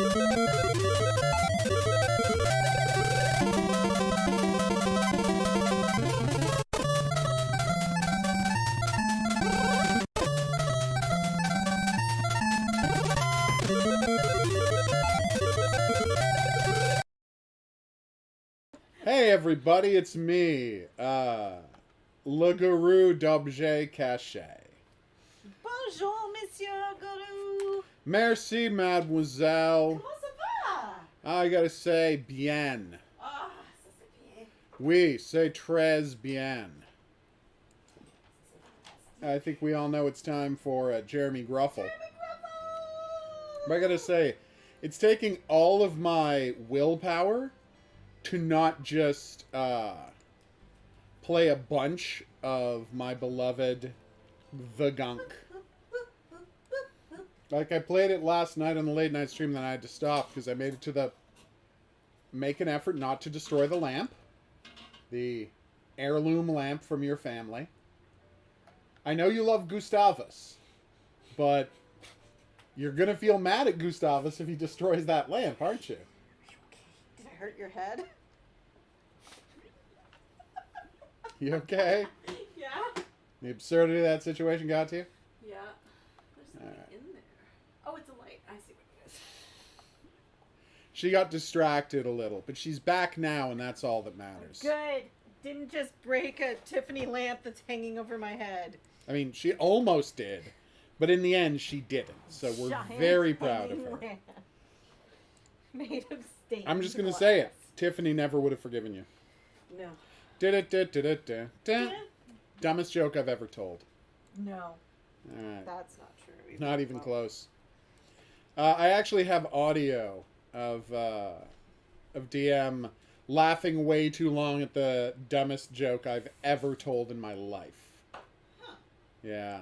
Hey everybody, it's me, HOGuru d'objet caché. Bonjour, Monsieur HOGuru. Merci, mademoiselle. Comment ça va? I gotta say, bien. Ah, ça c'est bien. Oui, c'est très bien. I think we all know it's time for Jeremy Gruffle. But I gotta say, it's taking all of my willpower to not just play a bunch of my beloved The Gunk. Like, I played it last night on the late night stream, then I had to stop because I made it to the... Make an effort not to destroy the lamp. The heirloom lamp from your family. I know you love Gustavus, but you're going to feel mad at Gustavus if he destroys that lamp, aren't you? Did I hurt your head? You okay? Yeah. The absurdity of that situation got to you? Yeah. There's something in there. Oh, it's a light. I see what it is. She got distracted a little, but she's back now, and that's all that matters. Good. Didn't just break a Tiffany lamp that's hanging over my head. I mean, she almost did, but in the end, she didn't. So we're Giant very proud of hanging her. lamp. Made of stained I'm just going to glass. say it. Tiffany never would have forgiven you. No. Dumbest joke I've ever told. No. All right. That's not true. Not even close. I actually have audio of DM laughing way too long at the dumbest joke I've ever told in my life. Huh. Yeah.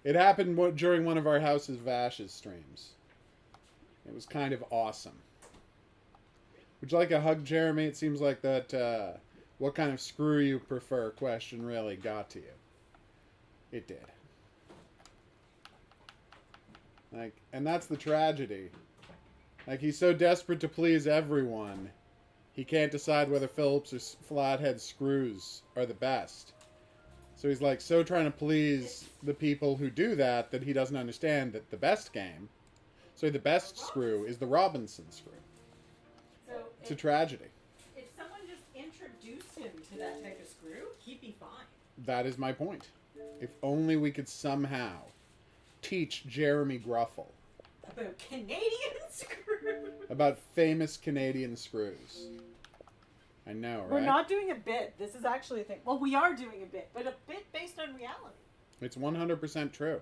It happened during one of our Houses Vash's streams. It was kind of awesome. Would you like a hug, Jeremy? It seems like that what kind of screw you prefer question really got to you. It did. Like, and that's the tragedy. Like, he's so desperate to please everyone, he can't decide whether Phillips or flathead screws are the best. So he's like so trying to please the people who do that that he doesn't understand that the best screw is the Robinson screw. So It's a tragedy. if someone just introduced him to that type of screw, he'd be fine. That is my point. If only we could somehow teach Jeremy Gruffle About Canadian screws. about famous Canadian screws. I know, right? We're not doing a bit. This is actually a thing. Well, we are doing a bit, but a bit based on reality. It's 100% true.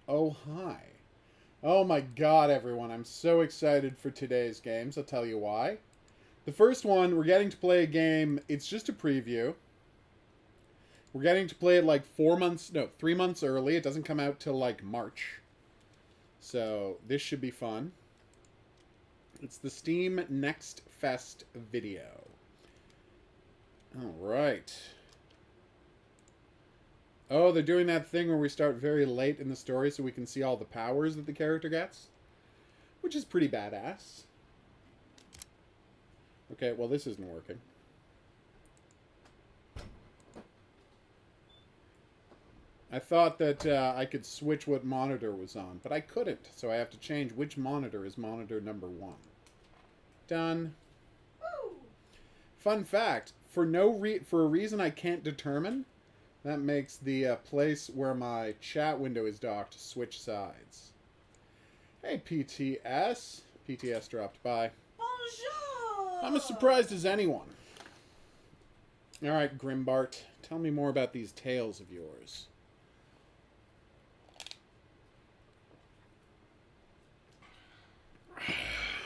Oh, hi. Oh my god, everyone. I'm so excited for today's games. I'll tell you why. The first one, we're getting to play a game. It's just a preview. We're getting to play it like 3 months early. It doesn't come out till like March. So this should be fun. It's the Steam Next Fest video. All right. Oh, they're doing that thing where we start very late in the story so we can see all the powers that the character gets. Which is pretty badass. Okay, well this isn't working. I thought that I could switch what monitor was on, but I couldn't. So I have to change which monitor is monitor number 1. Done. Woo! Fun fact, for a reason I can't determine, that makes the place where my chat window is docked switch sides. Hey, PTS. PTS dropped by. Bonjour! I'm as surprised as anyone. Alright, Grimbart, tell me more about these tales of yours.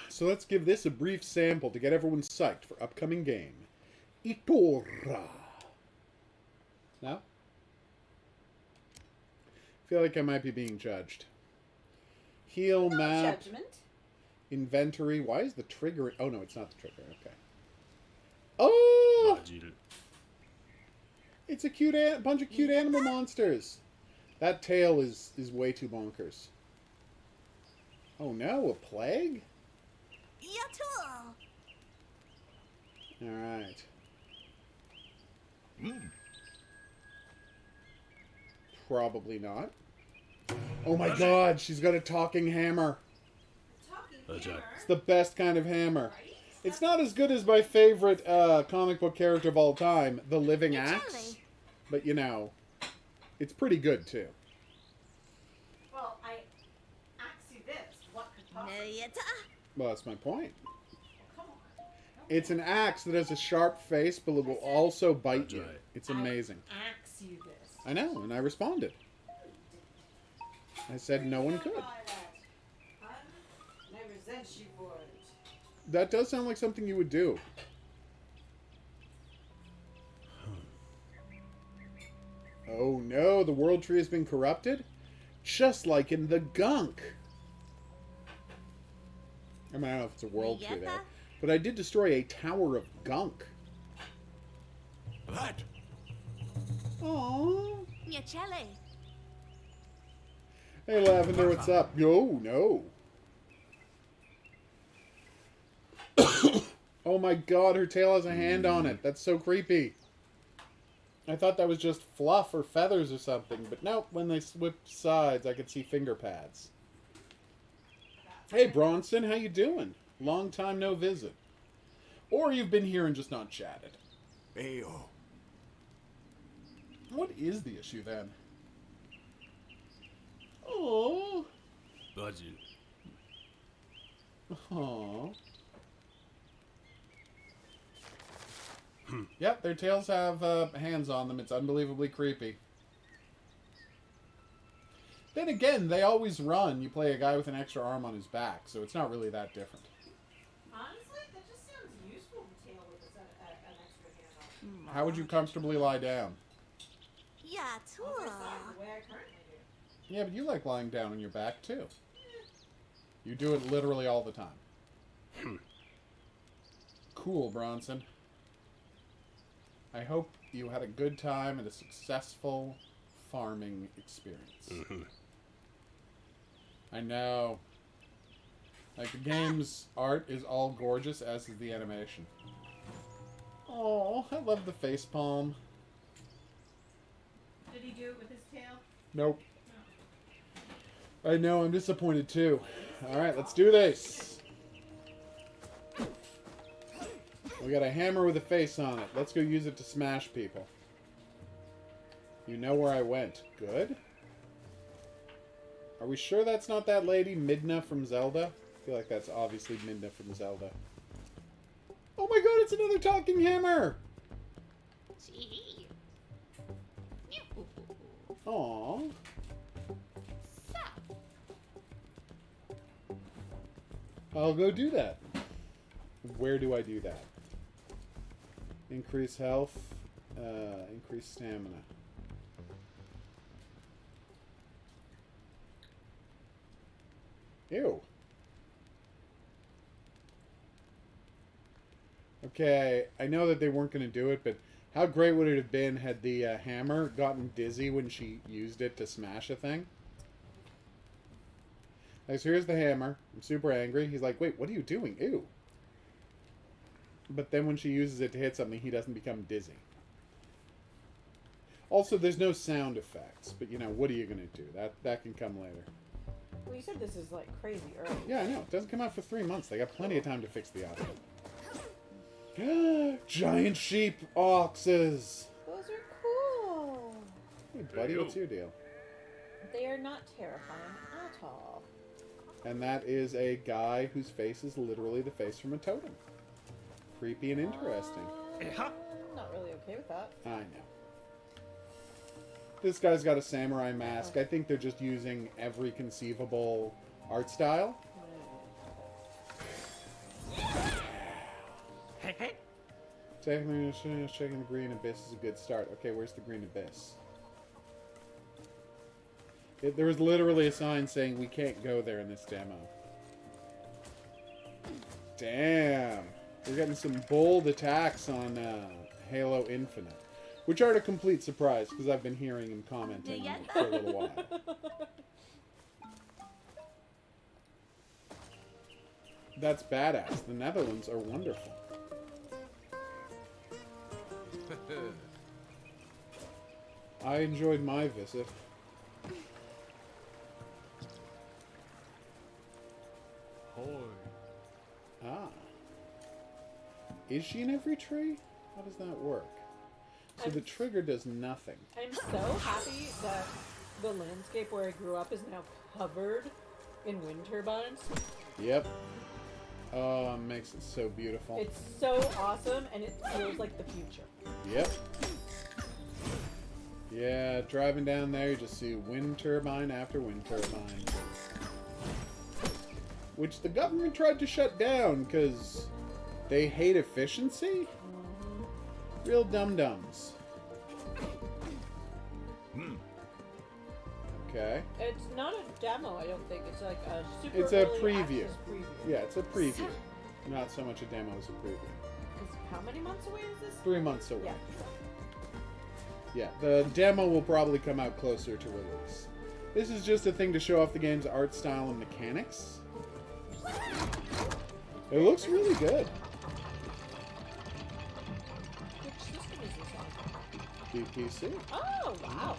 So let's give this a brief sample to get everyone psyched for upcoming game. Itorah. No? I feel like I might be being judged. Heal No map. judgment. Inventory. Why is the trigger... Oh, no, it's not the trigger. Okay. Oh! It's a cute bunch of cute animal monsters. That tail is way too bonkers. Oh no, a plague? Yatul. Alright. Probably not. Oh my god, she's got a talking hammer. Talking hammer. It's the best kind of hammer. It's not as good as my favorite comic book character of all time, the Living Axe. But, you know, it's pretty good, too. Well, I ask you this. What could possibly... Nuyata. Well, that's my point. Come on. It's an axe that has a sharp face, but it will also bite you. It's amazing. I ask you this. I know, and I responded. I said no one could. And I resent you for it. That does sound like something you would do. Oh no, the world tree has been corrupted? Just like in the gunk. I mean, I don't know if it's a world tree there. But I did destroy a tower of gunk. That. Aww. Nyachele. Hey Lavender, what's up? Oh no. Oh my god, her tail has a hand on it. That's so creepy. I thought that was just fluff or feathers or something, but nope, when they switched sides, I could see finger pads. Hey Bronson, how you doing? Long time no visit. Or you've been here and just not chatted. Ayo. What is the issue then? Oh. Budget. Aww. Yep, their tails have hands on them. It's unbelievably creepy. Then again, they always run. You play a guy with an extra arm on his back, so it's not really that different. Honestly, that just sounds useful to tail with an extra hand on. How would you comfortably lie down? Yatul. The way I currently do. Yeah, but you like lying down on your back, too. You do it literally all the time. Cool, Bronson. I hope you had a good time and a successful farming experience. I know. Like, the game's art is all gorgeous, as is the animation. Oh, I love the facepalm. Did he do it with his tail? Nope. I know, I'm disappointed too. Alright, let's do this. We got a hammer with a face on it. Let's go use it to smash people. You know where I went. Good. Are we sure that's not that lady, Midna from Zelda? I feel like that's obviously Midna from Zelda. Oh my god, it's another talking hammer! Aww. I'll go do that. Where do I do that? Increase health, increase stamina. Ew. Okay, I know that they weren't going to do it, but how great would it have been had the hammer gotten dizzy when she used it to smash a thing? Like, so here's the hammer. I'm super angry. He's like, wait, what are you doing? Ew. But then when she uses it to hit something, he doesn't become dizzy. Also, there's no sound effects, but you know, what are you going to do? That can come later. Well, you said this is like crazy early. Yeah, I know. It doesn't come out for 3 months. They got plenty of time to fix the audio. Giant sheep oxes. Those are cool. Hey, buddy, what's your deal? They are not terrifying at all. And that is a guy whose face is literally the face from a totem. Creepy and interesting. I'm not really okay with that. I know. This guy's got a samurai mask. I think they're just using every conceivable art style. Technically, checking the green abyss is a good start. Okay, where's the green abyss? There was literally a sign saying we can't go there in this demo. Damn. We're getting some bold attacks on Halo Infinite. Which are a complete surprise, because I've been hearing him commenting for a little while. That's badass. The Netherlands are wonderful. I enjoyed my visit. Hoi. Ah. Is she in every tree? How does that work? So the trigger does nothing. I'm so happy that the landscape where I grew up is now covered in wind turbines. Yep. Oh, makes it so beautiful. It's so awesome, and it feels like the future. Yep. Yeah, driving down there, you just see wind turbine after wind turbine. Which the government tried to shut down because they hate efficiency? Real dum-dums. Okay. It's not a demo, I don't think. It's like a super It's a early preview. access preview. Yeah, it's a preview. Not so much a demo as a preview. 'Cause how many months away is this? 3 months away. Yeah. Yeah, the demo will probably come out closer to release. This is just a thing to show off the game's art style and mechanics. It looks really good. Which system is this on? BPC. Oh, wow.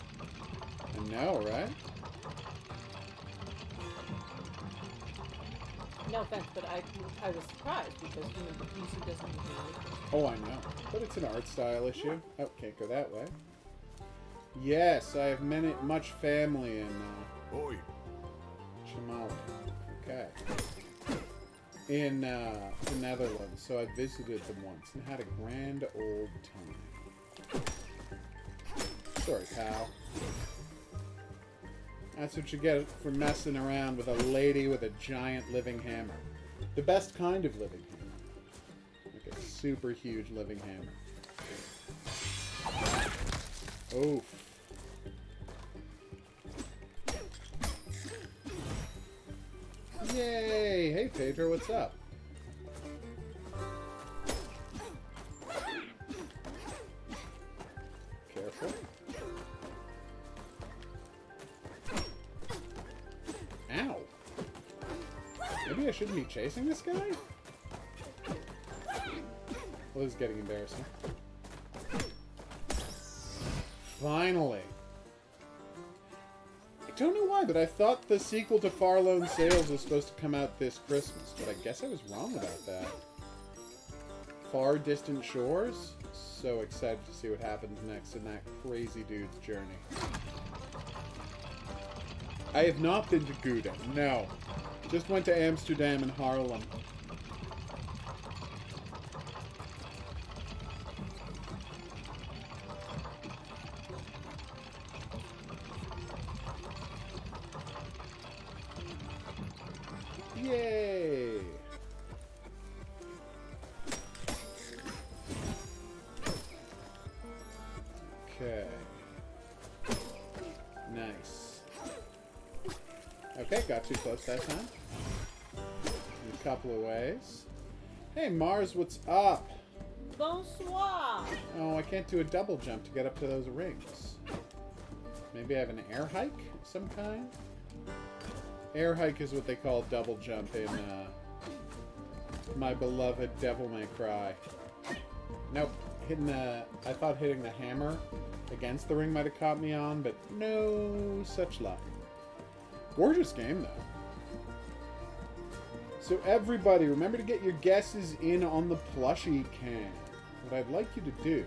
I know, right? No offense, but I was surprised because, you know, the PC doesn't usually. Oh, I know. But it's an art style issue. Oh, can't go that way. Yes, I have much family in Hoi. Chamali. Okay. In the Netherlands, so I visited them once and had a grand old time. Sorry, pal. That's what you get for messing around with a lady with a giant living hammer. The best kind of living hammer. Like a super huge living hammer. Oof. Yay! Hey Pedro, what's up? Careful. Ow! Maybe I shouldn't be chasing this guy? Well, this is getting embarrassing. Finally! I don't know why, but I thought the sequel to Far Lone Sales was supposed to come out this Christmas, but I guess I was wrong about that. Far Distant Shores? So excited to see what happens next in that crazy dude's journey. I have not been to Gouda, no. Just went to Amsterdam and Harlem. Yay! Okay. Nice. Okay, got too close that time. In a couple of ways. Hey, Mars, what's up? Bonsoir. Oh, I can't do a double jump to get up to those rings. Maybe I have an air hike of some kind? Air hike is what they call double jump in my beloved Devil May Cry. Nope. I thought hitting the hammer against the ring might have caught me on, but no such luck. Gorgeous game, though. So everybody, remember to get your guesses in on the plushie cam. What I'd like you to do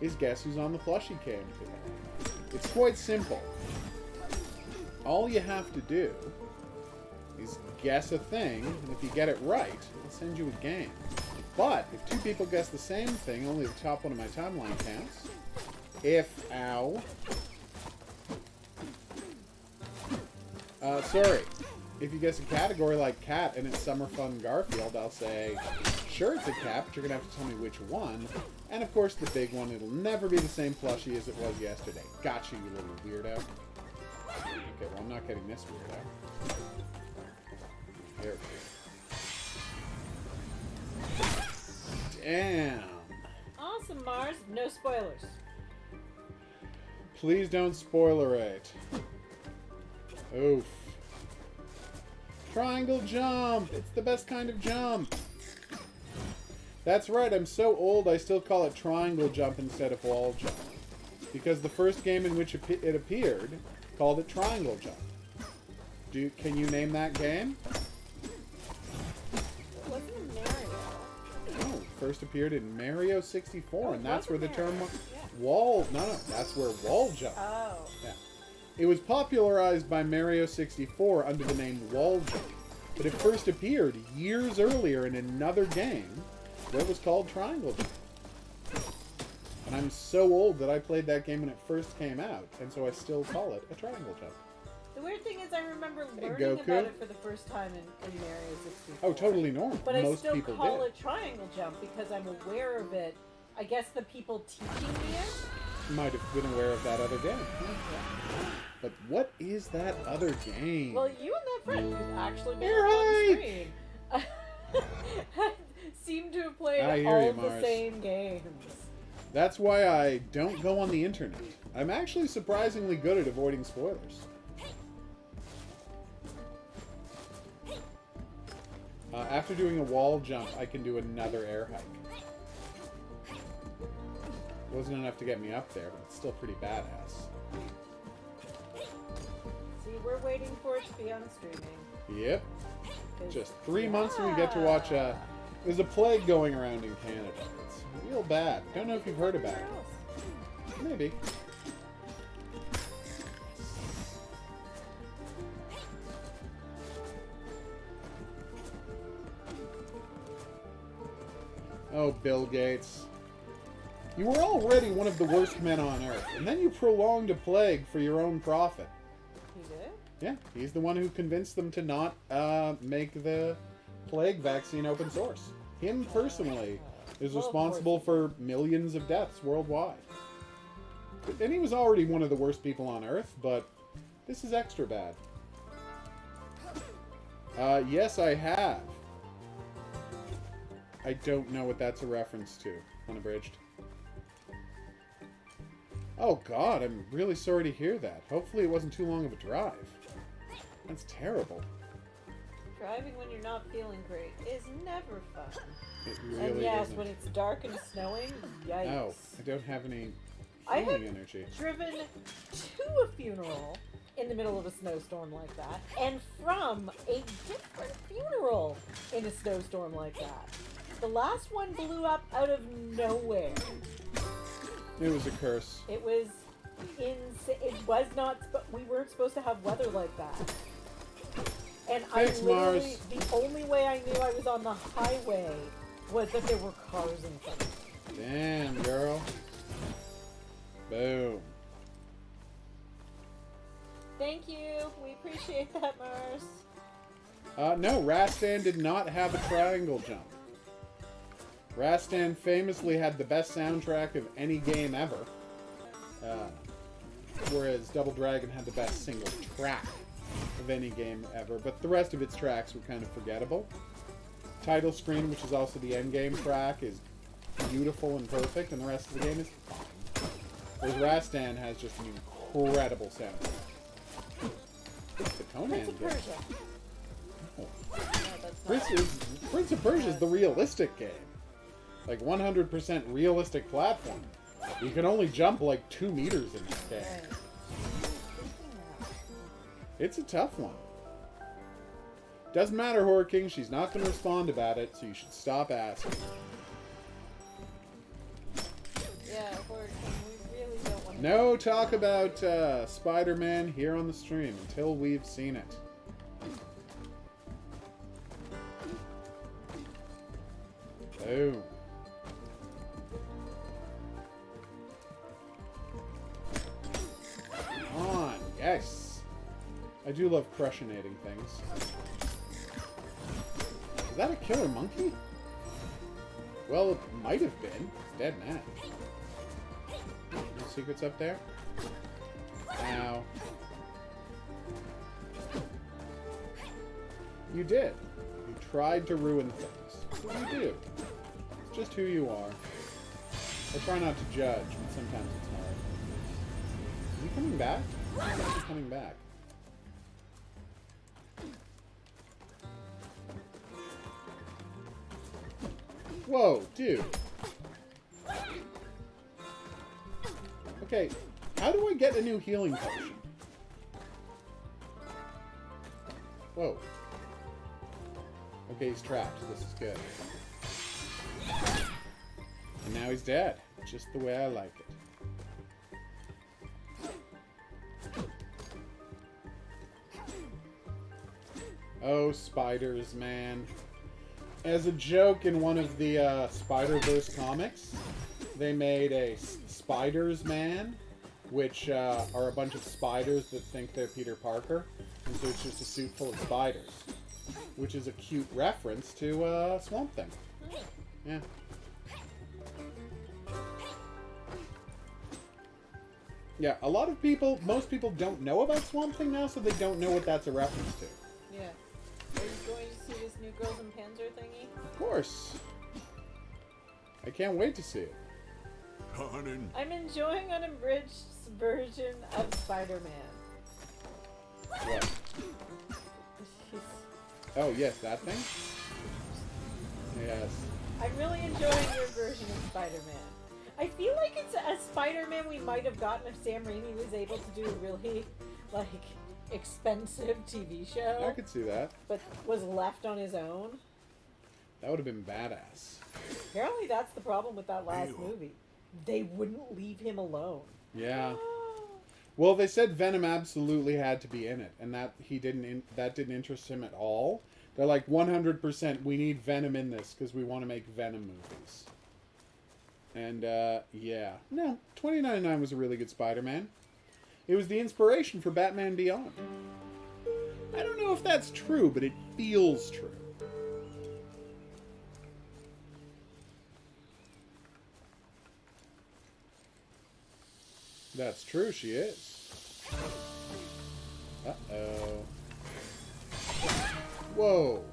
is guess who's on the plushie cam today. It's quite simple. All you have to do is guess a thing, and if you get it right, I'll send you a game. But if two people guess the same thing, only the top one of my timeline counts. Sorry. If you guess a category like cat and it's Summer Fun Garfield, I'll say, sure it's a cat, but you're going to have to tell me which one. And of course the big one, it'll never be the same plushie as it was yesterday. Gotcha, you little weirdo. Okay, well I'm not getting this weirdo. There we go. Damn. Awesome, Mars. No spoilers. Please don't spoilerate. Oof. Triangle jump! It's the best kind of jump! That's right, I'm so old I still call it triangle jump instead of wall jump. Because the first game in which it appeared called it triangle jump. Can you name that game? It wasn't in Mario. No, it first appeared in Mario 64, and that's where the term Yeah. wall... No, that's where wall jump. Oh. Yeah. It was popularized by Mario 64 under the name wall jump, but it first appeared years earlier in another game that was called triangle jump. And I'm so old that I played that game when it first came out, and so I still call it a triangle jump. The weird thing is I remember Hey, learning Goku. about it for the first time in Mario 64. Oh, totally normal. But I Most still people call did. it triangle jump because I'm aware of it. I guess the people teaching me it. Might have been aware of that other game. But what is that other game? Well, you and that friend who's actually been Air on hike! the screen seem to have I played hear all you, of the Mars. same games. That's why I don't go on the internet. I'm actually surprisingly good at avoiding spoilers. After doing a wall jump, I can do another air hike. Wasn't enough to get me up there, but it's still pretty badass. See, we're waiting for it to be on streaming. Yep. 'Cause- Just 3 months and we get to watch there's a plague going around in Canada. It's real bad. Don't know if you've heard about it. Maybe. Oh, Bill Gates. You were already one of the worst men on Earth, and then you prolonged a plague for your own profit. You did? Yeah, he's the one who convinced them to not make the plague vaccine open source. Him personally is Well, of responsible for millions of deaths worldwide. And he was already one of the worst people on Earth, but this is extra bad. Yes, I have. I don't know what that's a reference to. Unabridged. Oh god, I'm really sorry to hear that. Hopefully it wasn't too long of a drive. That's terrible. Driving when you're not feeling great is never fun. It really And yes, isn't. when it's dark and snowing, yikes. No, I don't have any I have healing energy. driven to a funeral in the middle of a snowstorm like that, and from a different funeral in a snowstorm like that. The last one blew up out of nowhere. It was a curse. It was insane. It was not. We weren't supposed to have weather like that. And Thanks, I literally, Mars. the only way I knew I was on the highway was that there were cars in front of me. Damn, girl. Boom. Thank you. We appreciate that, Mars. No, Rastan did not have a triangle jump. Rastan famously had the best soundtrack of any game ever. Whereas Double Dragon had the best single track of any game ever, but the rest of its tracks were kind of forgettable. Title screen, which is also the end game track, is beautiful and perfect, and the rest of the game is fine. Whereas Rastan has just an incredible soundtrack. The Conan Prince of game. Persia. Oh. No, that's not. Prince of Persia is the realistic game. Like 100% realistic platform. You can only jump like 2 meters in this game. Right. It's a tough one. Doesn't matter, Horror King. She's not going to respond about it, so you should stop asking. Yeah, Horror King, we really don't want to. No talk about Spider-Man here on the stream until we've seen it. Boom. Come on, yes. I do love crushinating things. Is that a killer monkey? Well, it might have been. It's dead now. No secrets up there? Ow. You did. You tried to ruin things. That's what you do. It's just who you are. I try not to judge, but sometimes it's hard. Is he coming back? I think he's coming back. Whoa, dude. Okay, how do I get a new healing potion? Whoa. Okay, he's trapped. This is good. And now he's dead. Just the way I like it. Oh, spiders, man. As a joke in one of the Spider-Verse comics, they made a Spiders Man, which are a bunch of spiders that think they're Peter Parker. And so it's just a suit full of spiders. Which is a cute reference to Swamp Thing. Yeah. Yeah, a lot of people, most people don't know about Swamp Thing now, so they don't know what that's a reference to. Yeah. Are you going to see this new Girls and Panzer thingy? Of course. I can't wait to see it. Conan. I'm enjoying an abridged version of Spider-Man. What? Oh, yes, that thing? Yes. I'm really enjoying your version of Spider-Man. I feel like it's a Spider-Man we might have gotten if Sam Raimi was able to do a really, like, expensive TV show. I could see that. But was left on his own. That would have been badass. Apparently that's the problem with that last movie. They wouldn't leave him alone. Yeah. Well, they said Venom absolutely had to be in it, and that didn't interest him at all. They're like, 100%, we need Venom in this because we want to make Venom movies. And, yeah. No, 2099 was a really good Spider-Man. It was the inspiration for Batman Beyond. I don't know if that's true, but it feels true. That's true, she is. Uh-oh. Whoa.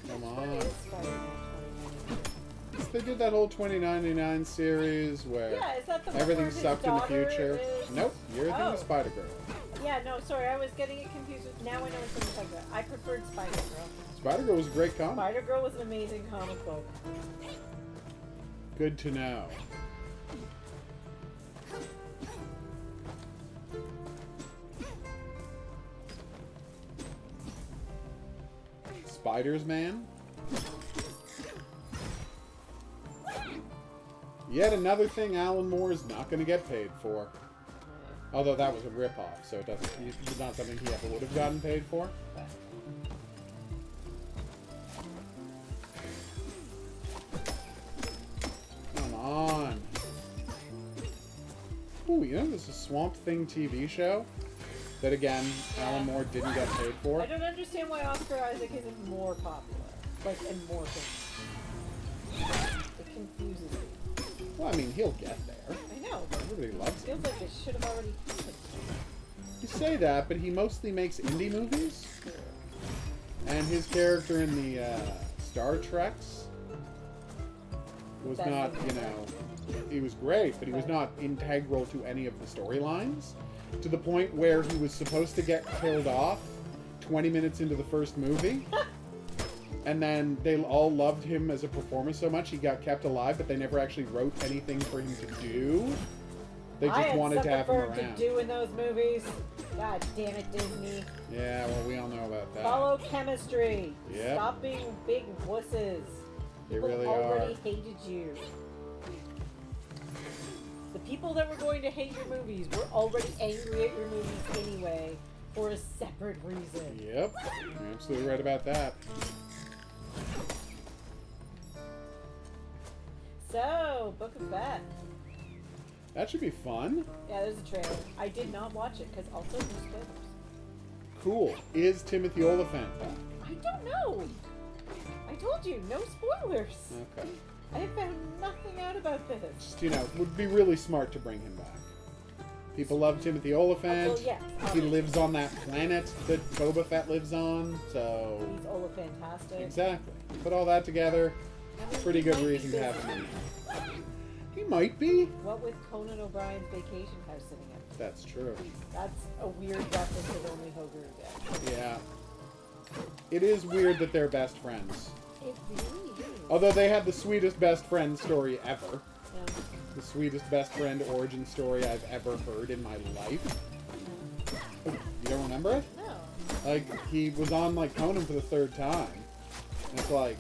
Come on. They did that whole 2099 series where Yeah, is that the one everything's where sucked his in the daughter future. is- Nope, you're thinking Oh. of Spider-Girl. Yeah, no, sorry, I was getting it confused with, now I know it's in Spider-Girl. I preferred Spider-Girl. Spider-Girl was a great comic. Spider-Girl was an amazing comic book. Good to know. Spiders Man? Yet another thing Alan Moore is not going to get paid for. Although that was a ripoff, so it's not something he ever would have gotten paid for. Come on. Ooh, you know there's a Swamp Thing TV show that, again, Alan Moore didn't get paid for? I don't understand why Oscar Isaac isn't more popular. Like, and more famous. It confuses me. Well, I mean, he'll get there. I know, but Everybody it loves him. feels like it should have already happened. You say that, but he mostly makes indie movies. And his character in the Star Treks was not, you know, he was great, but he was not integral to any of the storylines. To the point where he was supposed to get killed off 20 minutes into the first movie. And then they all loved him as a performer so much he got kept alive, but they never actually wrote anything for him to do. They just wanted to have him around. to do in those movies. God damn it, Disney. Yeah, well, we all know about that. Follow chemistry. Yep. Stop being big wusses. They People really already are. hated you. The people that were going to hate your movies were already angry at your movies anyway, for a separate reason. Yep, you're absolutely right about that. So, Book of Fett. That should be fun. Yeah, there's a trailer. I did not watch it, because also there's spoilers. Cool. Is Timothy Olyphant back? I don't know. I told you, no spoilers. Okay. I have found nothing out about this. Just, you know, it would be really smart to bring him back. People love Timothy Olyphant. Well, yes, He obviously. lives on that planet that Boba Fett lives on, so... He's Olyphantastic. Exactly. Put all that together, I mean, pretty he good might be reason to have busy. him in. He might be. What with Conan O'Brien's vacation house sitting empty? That's true. That's a weird reference that only HOGuru gets. Yeah. It is weird that they're best friends. It really is. Although they had the sweetest best friend story ever. Yeah. The sweetest best friend origin story I've ever heard in my life. Oh, you don't remember it? No. Like, he was on, like, Conan for the third time. And it's like...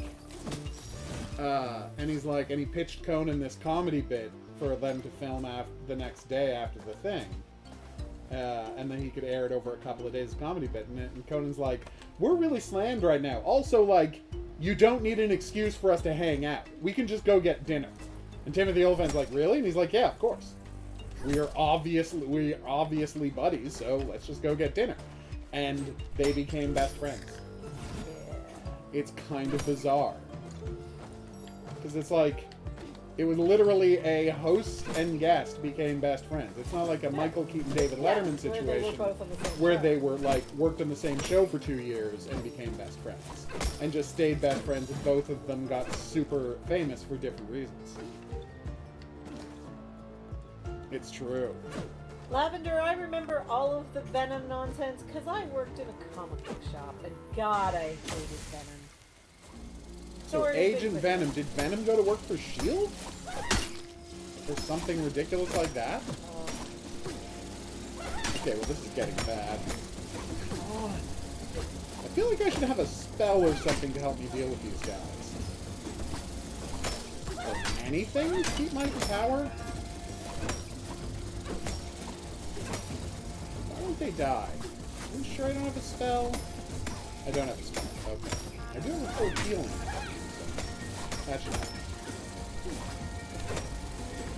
and he's like... And he pitched Conan this comedy bit for them to film the next day after the thing. And then he could air it over a couple of days of comedy bit. And Conan's like, we're really slammed right now. Also, like, you don't need an excuse for us to hang out. We can just go get dinner. And Timothy Olyphant's like, really? And he's like, yeah, of course. We are obviously buddies, so let's just go get dinner. And they became best friends. Yeah. It's kind of bizarre. Because it's like, it was literally a host and guest became best friends. It's not like a Michael Keaton, David Letterman situation where they were like worked on the same show for 2 years and became best friends. And just stayed best friends, and both of them got super famous for different reasons. It's true. Lavender, I remember all of the Venom nonsense because I worked in a comic book shop, and God, I hated Venom. So Agent Venom, did Venom go to work for S.H.I.E.L.D.? Or something ridiculous like that? Okay, well this is getting bad. I feel like I should have a spell or something to help me deal with these guys. Or anything to keep my power? Why won't they die? Are you sure I don't have a spell? I don't have a spell. Okay. I do have a full healing. That should help.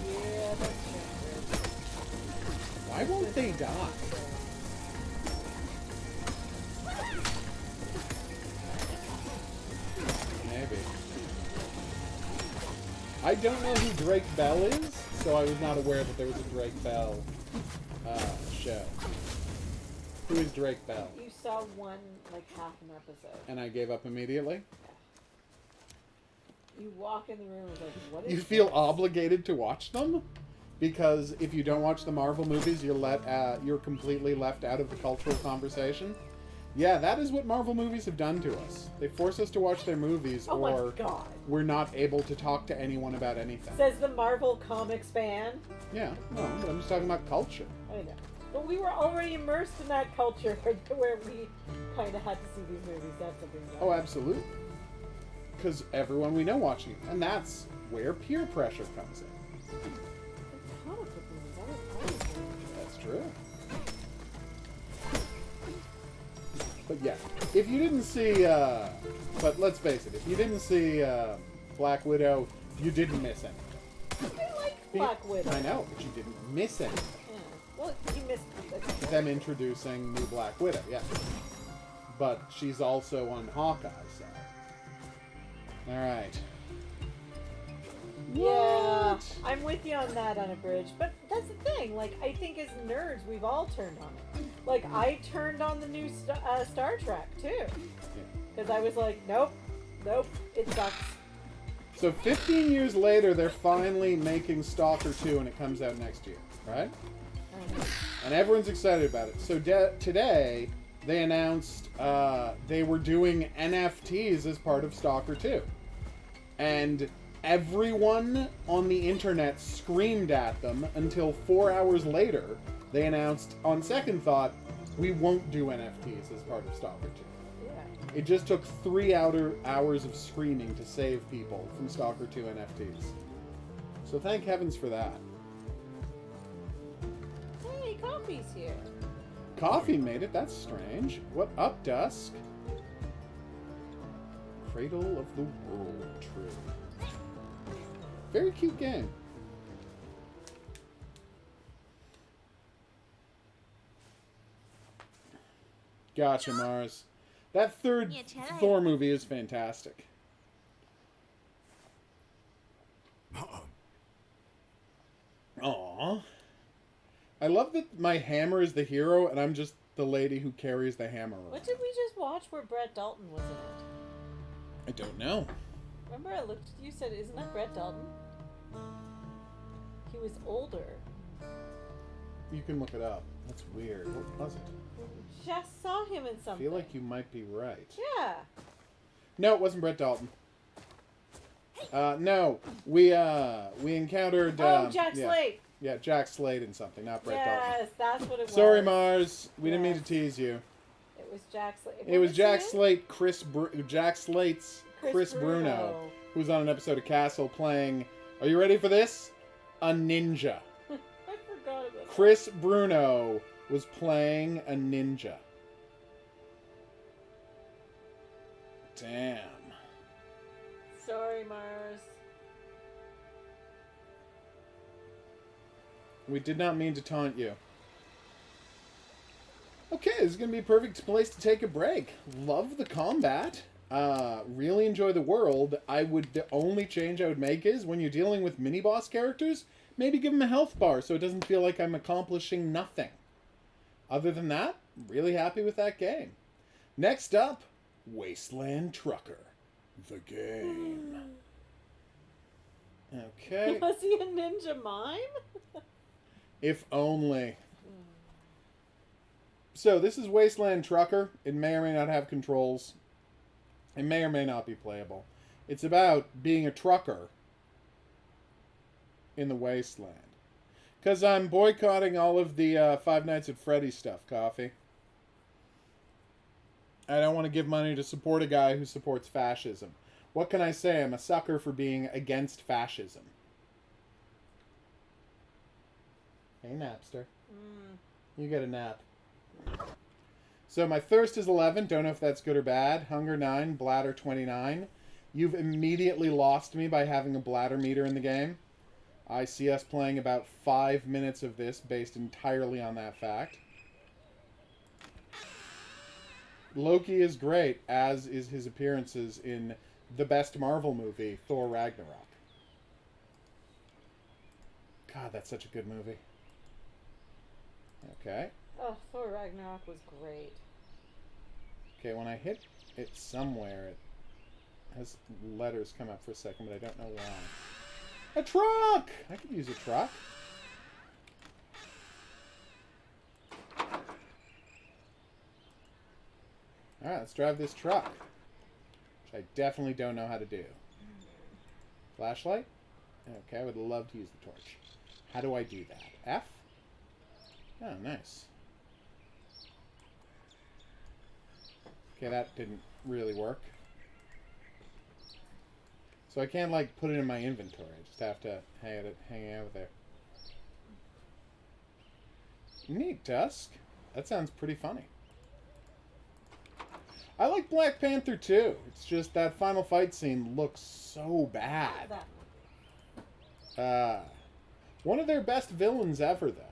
Yeah, that's true. Why won't they die? Maybe. I don't know who Drake Bell is, so I was not aware that there was a Drake Bell show. Who is Drake Bell? You saw one, like, half an episode. And I gave up immediately? You walk in the room and like, what is You feel this? obligated to watch them? Because if you don't watch the Marvel movies, you're completely left out of the cultural conversation. Yeah, that is what Marvel movies have done to us. They force us to watch their movies, Oh or my God. we're not able to talk to anyone about anything. Says the Marvel Comics fan. Yeah, no, but I'm just talking about culture. I know. But we were already immersed in that culture where we kind of had to see these movies. That's something. Oh, absolutely. Because everyone we know watching it. And that's where peer pressure comes in. Comic book movies. I don't know. That's true. But yeah, if you didn't see, but let's face it, if you didn't see Black Widow, you didn't miss anything. I like Black Widow. I know, but you didn't miss anything. Yeah. Well, you missed Them introducing new Black Widow, yeah. But she's also on Hawkeye, so. Alright. Yeah, What? I'm with you on that unabridged. But that's the thing. Like, I think as nerds, we've all turned on it. Like, I turned on the new Star Trek too, because I was like, nope, it sucks. So 15 years later, they're finally making Stalker 2, and it comes out next year, right? And everyone's excited about it. So today, they announced they were doing NFTs as part of Stalker 2. And everyone on the internet screamed at them until 4 hours later, they announced, on second thought, we won't do NFTs as part of Stalker 2. Yeah. It just took 3 hours of screaming to save people from Stalker 2 NFTs. So thank heavens for that. Hey, coffee's here. Coffee made it, that's strange. What up, Dusk? Cradle of the World Tree. Very cute game. Gotcha, Mars. That third Thor movie is fantastic. Aww. I love that my hammer is the hero and I'm just the lady who carries the hammer around. What did we just watch where Brett Dalton was in it? I don't know. Remember I looked at you, said, isn't that Brett Dalton? He was older. You can look it up. That's weird. What was it? Just saw him in I something. feel like you might be right. Yeah. No, it wasn't Brett Dalton. No, we encountered. Jack yeah. Slade. Yeah, Jack Slade in something, not Brett Dalton. Yes, that's what it was. Sorry, Mars. We didn't mean to Yes. tease you. It was Jack Slade. It was Jack Slade. Slate, Jack Slate's Chris Bruno, Bruno. who was on an episode of Castle playing. Are you ready for this? A ninja. I forgot about that. Chris Bruno was playing a ninja. Damn. Sorry, Mars. We did not mean to taunt you. Okay, this is going to be a perfect place to take a break. Love the combat. Really enjoy the world. The only change I would make is when you're dealing with mini-boss characters, maybe give them a health bar so it doesn't feel like I'm accomplishing nothing. Other than that, really happy with that game. Next up, Wasteland Trucker. The game. Okay. Was he a ninja mime? If only. So, this is Wasteland Trucker. It may or may not have controls. It may or may not be playable. It's about being a trucker in the wasteland. Because I'm boycotting all of the Five Nights at Freddy's stuff, Coffee. I don't want to give money to support a guy who supports fascism. What can I say? I'm a sucker for being against fascism. Hey, Napster. You get a nap. So my thirst is 11. Don't know if that's good or bad. Hunger 9. Bladder 29. You've immediately lost me by having a bladder meter in the game. I see us playing about 5 minutes of this based entirely on that fact. Loki is great, as is his appearances in the best Marvel movie, Thor Ragnarok. God, that's such a good movie. Okay. Oh, Thor Ragnarok was great. Okay, when I hit it somewhere, it has letters come up for a second, but I don't know why. A truck! I could use a truck. Alright, let's drive this truck. Which I definitely don't know how to do. Flashlight? Okay, I would love to use the torch. How do I do that? F? Oh, nice. Okay, that didn't really work. So I can't, like, put it in my inventory. I just have to hang out there. Neat, Dusk. That sounds pretty funny. I like Black Panther, too. It's just that final fight scene looks so bad. One of their best villains ever, though.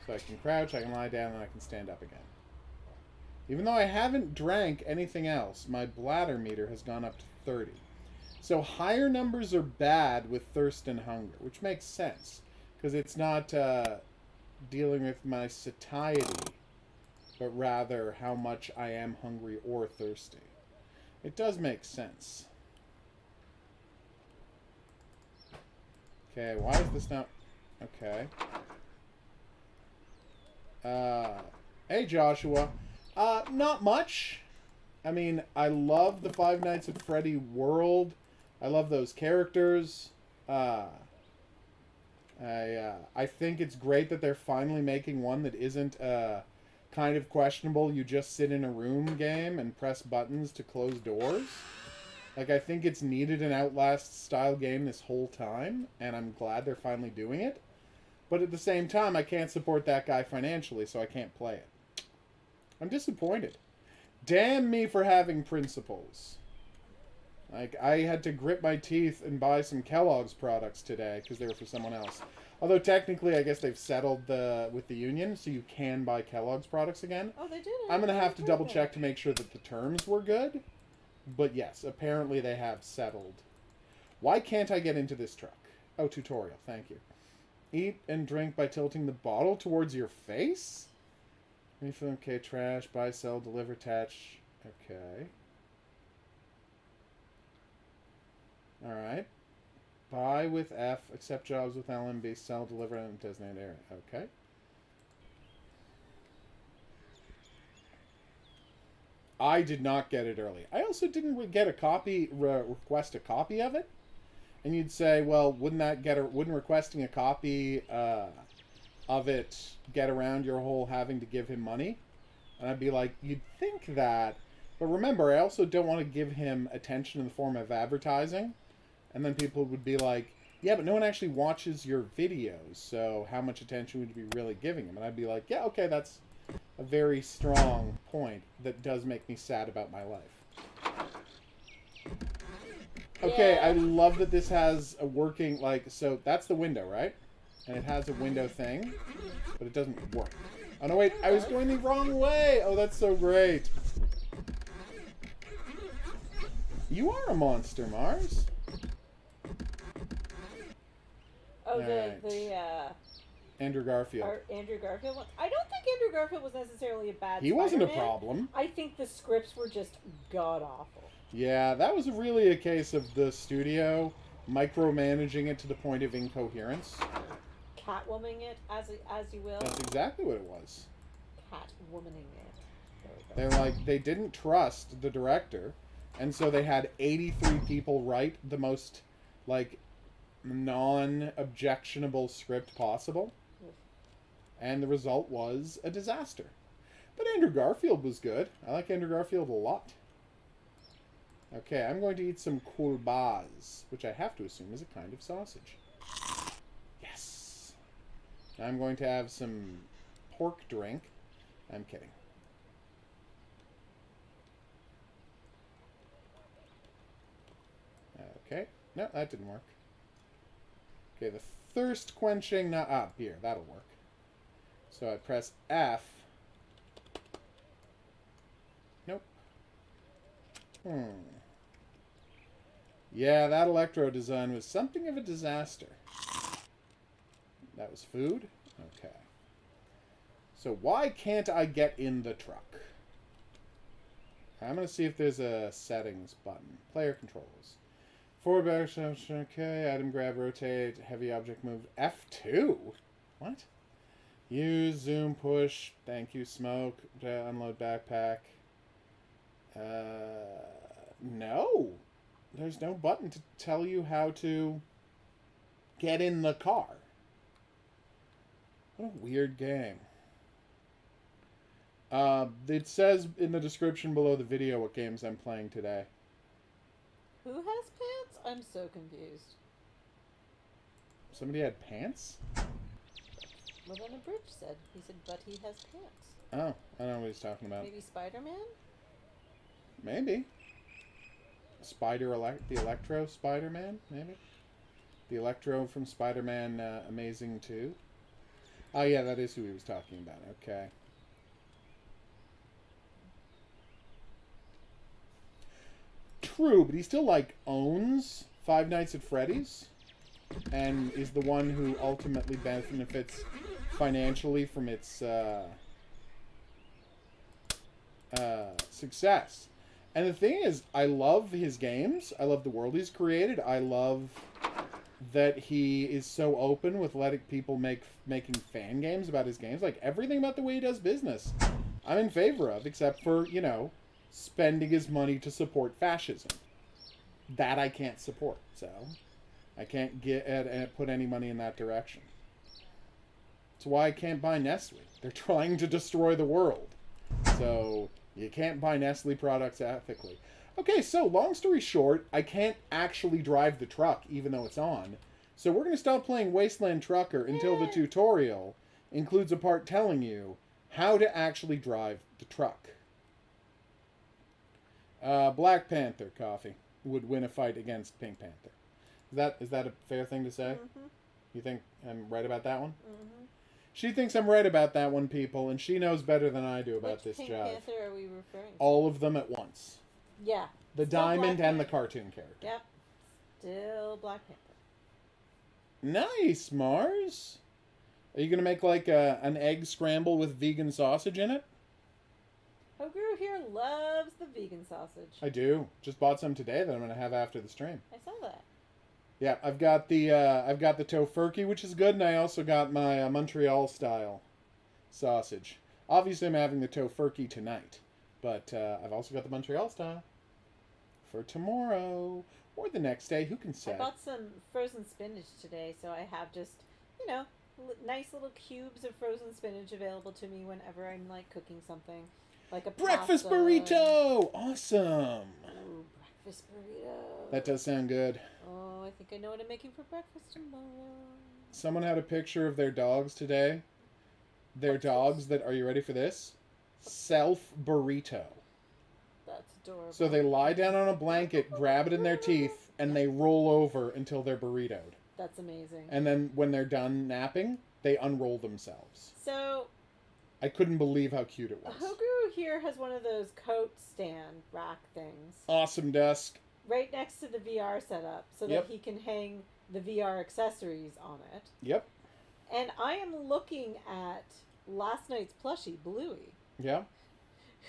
So I can crouch, I can lie down, and I can stand up again. Even though I haven't drank anything else, my bladder meter has gone up to 30. So higher numbers are bad with thirst and hunger, which makes sense. Because it's not dealing with my satiety, but rather how much I am hungry or thirsty. It does make sense. Okay, why is this not... Okay. Hey, Joshua. Not much. I mean, I love the Five Nights at Freddy world. I love those characters. I think it's great that they're finally making one that isn't kind of questionable. You just sit in a room game and press buttons to close doors. Like, I think it's needed an Outlast-style game this whole time, and I'm glad they're finally doing it. But at the same time, I can't support that guy financially, so I can't play it. I'm disappointed. Damn me for having principles. Like, I had to grit my teeth and buy some Kellogg's products today, because they were for someone else. Although, technically, I guess they've settled with the union, so you can buy Kellogg's products again. Oh, they did? I'm going to have to double-check to make sure that the terms were good. But yes, apparently they have settled. Why can't I get into this truck? Oh, tutorial. Thank you. Eat and drink by tilting the bottle towards your face? Refill, okay, trash, buy, sell, deliver, attach. Okay. Alright. Buy with F, accept jobs with LMB, sell, deliver in a designated area. Okay. I did not get it early. I also didn't get a copy, request a copy of it. And you'd say, well, wouldn't requesting a copy of it get around your whole having to give him money? And I'd be like, you'd think that. But remember, I also don't want to give him attention in the form of advertising. And then people would be like, yeah, but no one actually watches your videos, so how much attention would you be really giving him? And I'd be like, yeah, okay, that's a very strong point that does make me sad about my life. Okay, Yeah. I love that this has a working, so that's the window, right? And it has a window thing, but it doesn't work. Oh, no, wait, I was going the wrong way! Oh, that's so great. You are a monster, Mars. Oh, Alright. Andrew Garfield. Andrew Garfield one? I don't think Andrew Garfield was necessarily a bad He wasn't a Spider-Man. problem. I think the scripts were just god-awful. Yeah, that was really a case of the studio micromanaging it to the point of incoherence. Catwomaning it, as you will. That's exactly what it was. Catwomaning it. There we go. They didn't trust the director, and so they had 83 people write the most, non-objectionable script possible. And the result was a disaster. But Andrew Garfield was good. I like Andrew Garfield a lot. Okay, I'm going to eat some kulbaz, which I have to assume is a kind of sausage. Yes! I'm going to have some pork drink. I'm kidding. Okay. No, that didn't work. Okay, the thirst quenching... beer. That'll work. So I press F. Nope. Yeah, that electro design was something of a disaster. That was food? Okay. So why can't I get in the truck? I'm going to see if there's a settings button. Player controls. Forward, back, okay. Item grab, rotate, heavy object move. F2? What? Use, zoom, push. Thank you, smoke. Unload backpack. No. There's no button to tell you how to get in the car. What a weird game. It says in the description below the video what games I'm playing today. Who has pants? I'm so confused. Somebody had pants? Well, then a bridge said. He said, but he has pants. Oh, I don't know what he's talking about. Maybe Spider-Man? Maybe. The Electro Spider-Man, maybe? The Electro from Spider-Man Amazing 2. Oh, yeah, that is who he was talking about. Okay. True, but he still, owns Five Nights at Freddy's and is the one who ultimately benefits financially from its success. And the thing is, I love his games. I love the world he's created. I love that he is so open with letting people making fan games about his games. Everything about the way he does business, I'm in favor of, except for, spending his money to support fascism. That I can't support, so I can't put any money in that direction. That's why I can't buy Nestle. They're trying to destroy the world. So you can't buy Nestle products ethically. Okay, so long story short, I can't actually drive the truck even though it's on. So we're going to stop playing Wasteland Trucker until the tutorial includes a part telling you how to actually drive the truck. Black Panther coffee would win a fight against Pink Panther. Is that a fair thing to say? Mm-hmm. You think I'm right about that one? Mm-hmm. She thinks I'm right about that one, people, and she knows better than I do about Which this Pink job. Panther are we referring to? All of them at once. Yeah. The Still diamond Black and the Panther. cartoon character. Yep. Still Black Panther. Nice, Mars. Are you going to make an egg scramble with vegan sausage in it? HOGuru here loves the vegan sausage. I do. Just bought some today that I'm going to have after the stream. I saw that. Yeah, I've got the tofurkey, which is good, and I also got my Montreal style sausage. Obviously, I'm having the tofurkey tonight, but I've also got the Montreal style for tomorrow or the next day. Who can say? I bought some frozen spinach today, so I have just, you know, nice little cubes of frozen spinach available to me whenever I'm like cooking something, like a Breakfast pasta. burrito! Awesome! Ooh, breakfast burrito. That does sound good. Oh, I think I know what I'm making for breakfast tomorrow. Someone had a picture of their dogs today. Their dogs that, are you ready for this? Self-burrito. That's adorable. So they lie down on a blanket, grab it in their teeth, and they roll over until they're burritoed. That's amazing. And then when they're done napping, they unroll themselves. So, I couldn't believe how cute it was. HOGuru here has one of those coat stand rack things Awesome desk. right next to the VR setup so Yep. that he can hang the VR accessories on it. Yep. And I am looking at last night's plushie, Bluey, Yeah.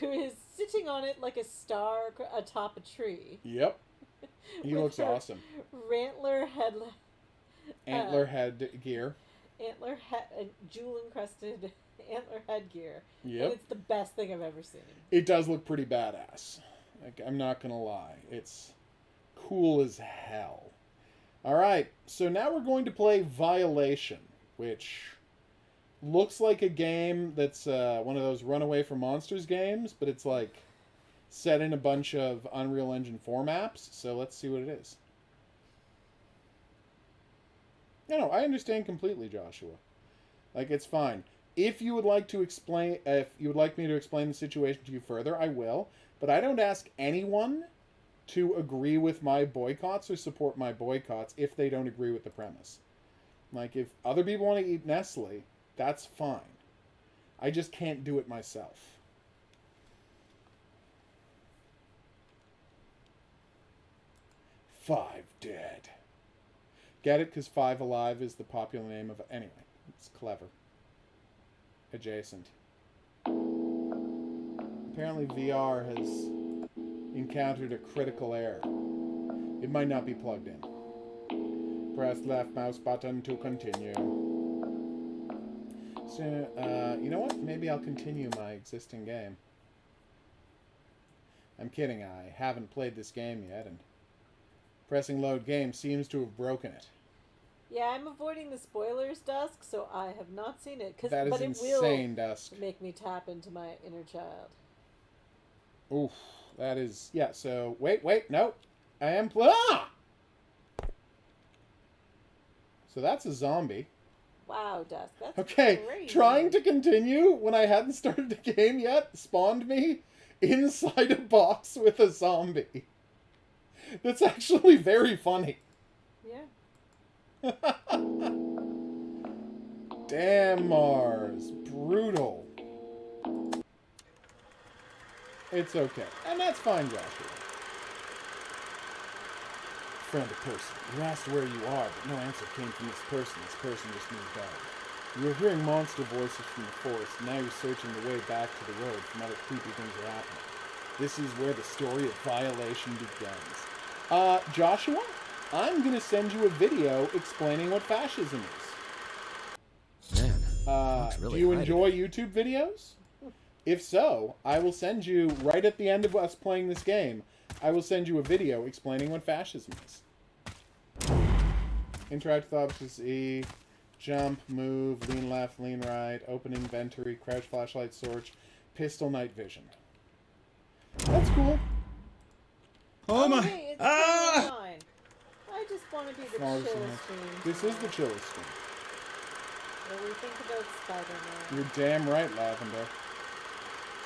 who is sitting on it like a star atop a tree. Yep. He with looks her awesome. Antler Headgear. jewel encrusted antler headgear. Yep. And it's the best thing I've ever seen. It does look pretty badass. Like, I'm not gonna lie. It's cool as hell. Alright, so now we're going to play Violation, which looks like a game that's one of those Runaway from Monsters games, but it's like set in a bunch of Unreal Engine 4 maps, so let's see what it is. No, I understand completely, Joshua. Like, it's fine. If you would like to explain, if you would like me to explain the situation to you further, I will. But I don't ask anyone to agree with my boycotts or support my boycotts if they don't agree with the premise. Like, if other people want to eat Nestle, that's fine. I just can't do it myself. Five dead. Get it? Because Five Alive is the popular name of... Anyway, it's clever. Adjacent. Apparently VR has encountered a critical error. It might not be plugged in. Press left mouse button to continue. So, you know what? Maybe I'll continue my existing game. I'm kidding, I haven't played this game yet, and pressing load game seems to have broken it. Yeah, I'm avoiding the spoilers, Dusk, so I have not seen it. That is but insane, it will Dusk. make me tap into my inner child. Oof, that is... Yeah, so... Wait, no! I am... Ah! So that's a zombie. Wow, Dusk, that's Okay, crazy. trying to continue when I hadn't started the game yet spawned me inside a box with a zombie. That's actually very funny. Yeah. Damn, Mars. Brutal. It's okay. And that's fine, Joshua. Friend a person. You asked where you are, but no answer came from this person. This person just moved on. You were hearing monster voices from the forest, and now you're searching the way back to the road from other creepy things are happening. This is where the story of Violation begins. Joshua, I'm going to send you a video explaining what fascism is. Man, looks really do you hiding. enjoy YouTube videos? If so, I will send you, right at the end of us playing this game, I will send you a video explaining what fascism is. Interact with objects, E, jump, move, lean left, lean right, open inventory, crouch, flashlight, search, pistol, night vision. That's cool. Oh my! Hey, it's Ah! fine. I just want to be the Flowers chill in it. stream. This is the chillest stream. What do you think about Spider-Man? You're damn right, Lavender.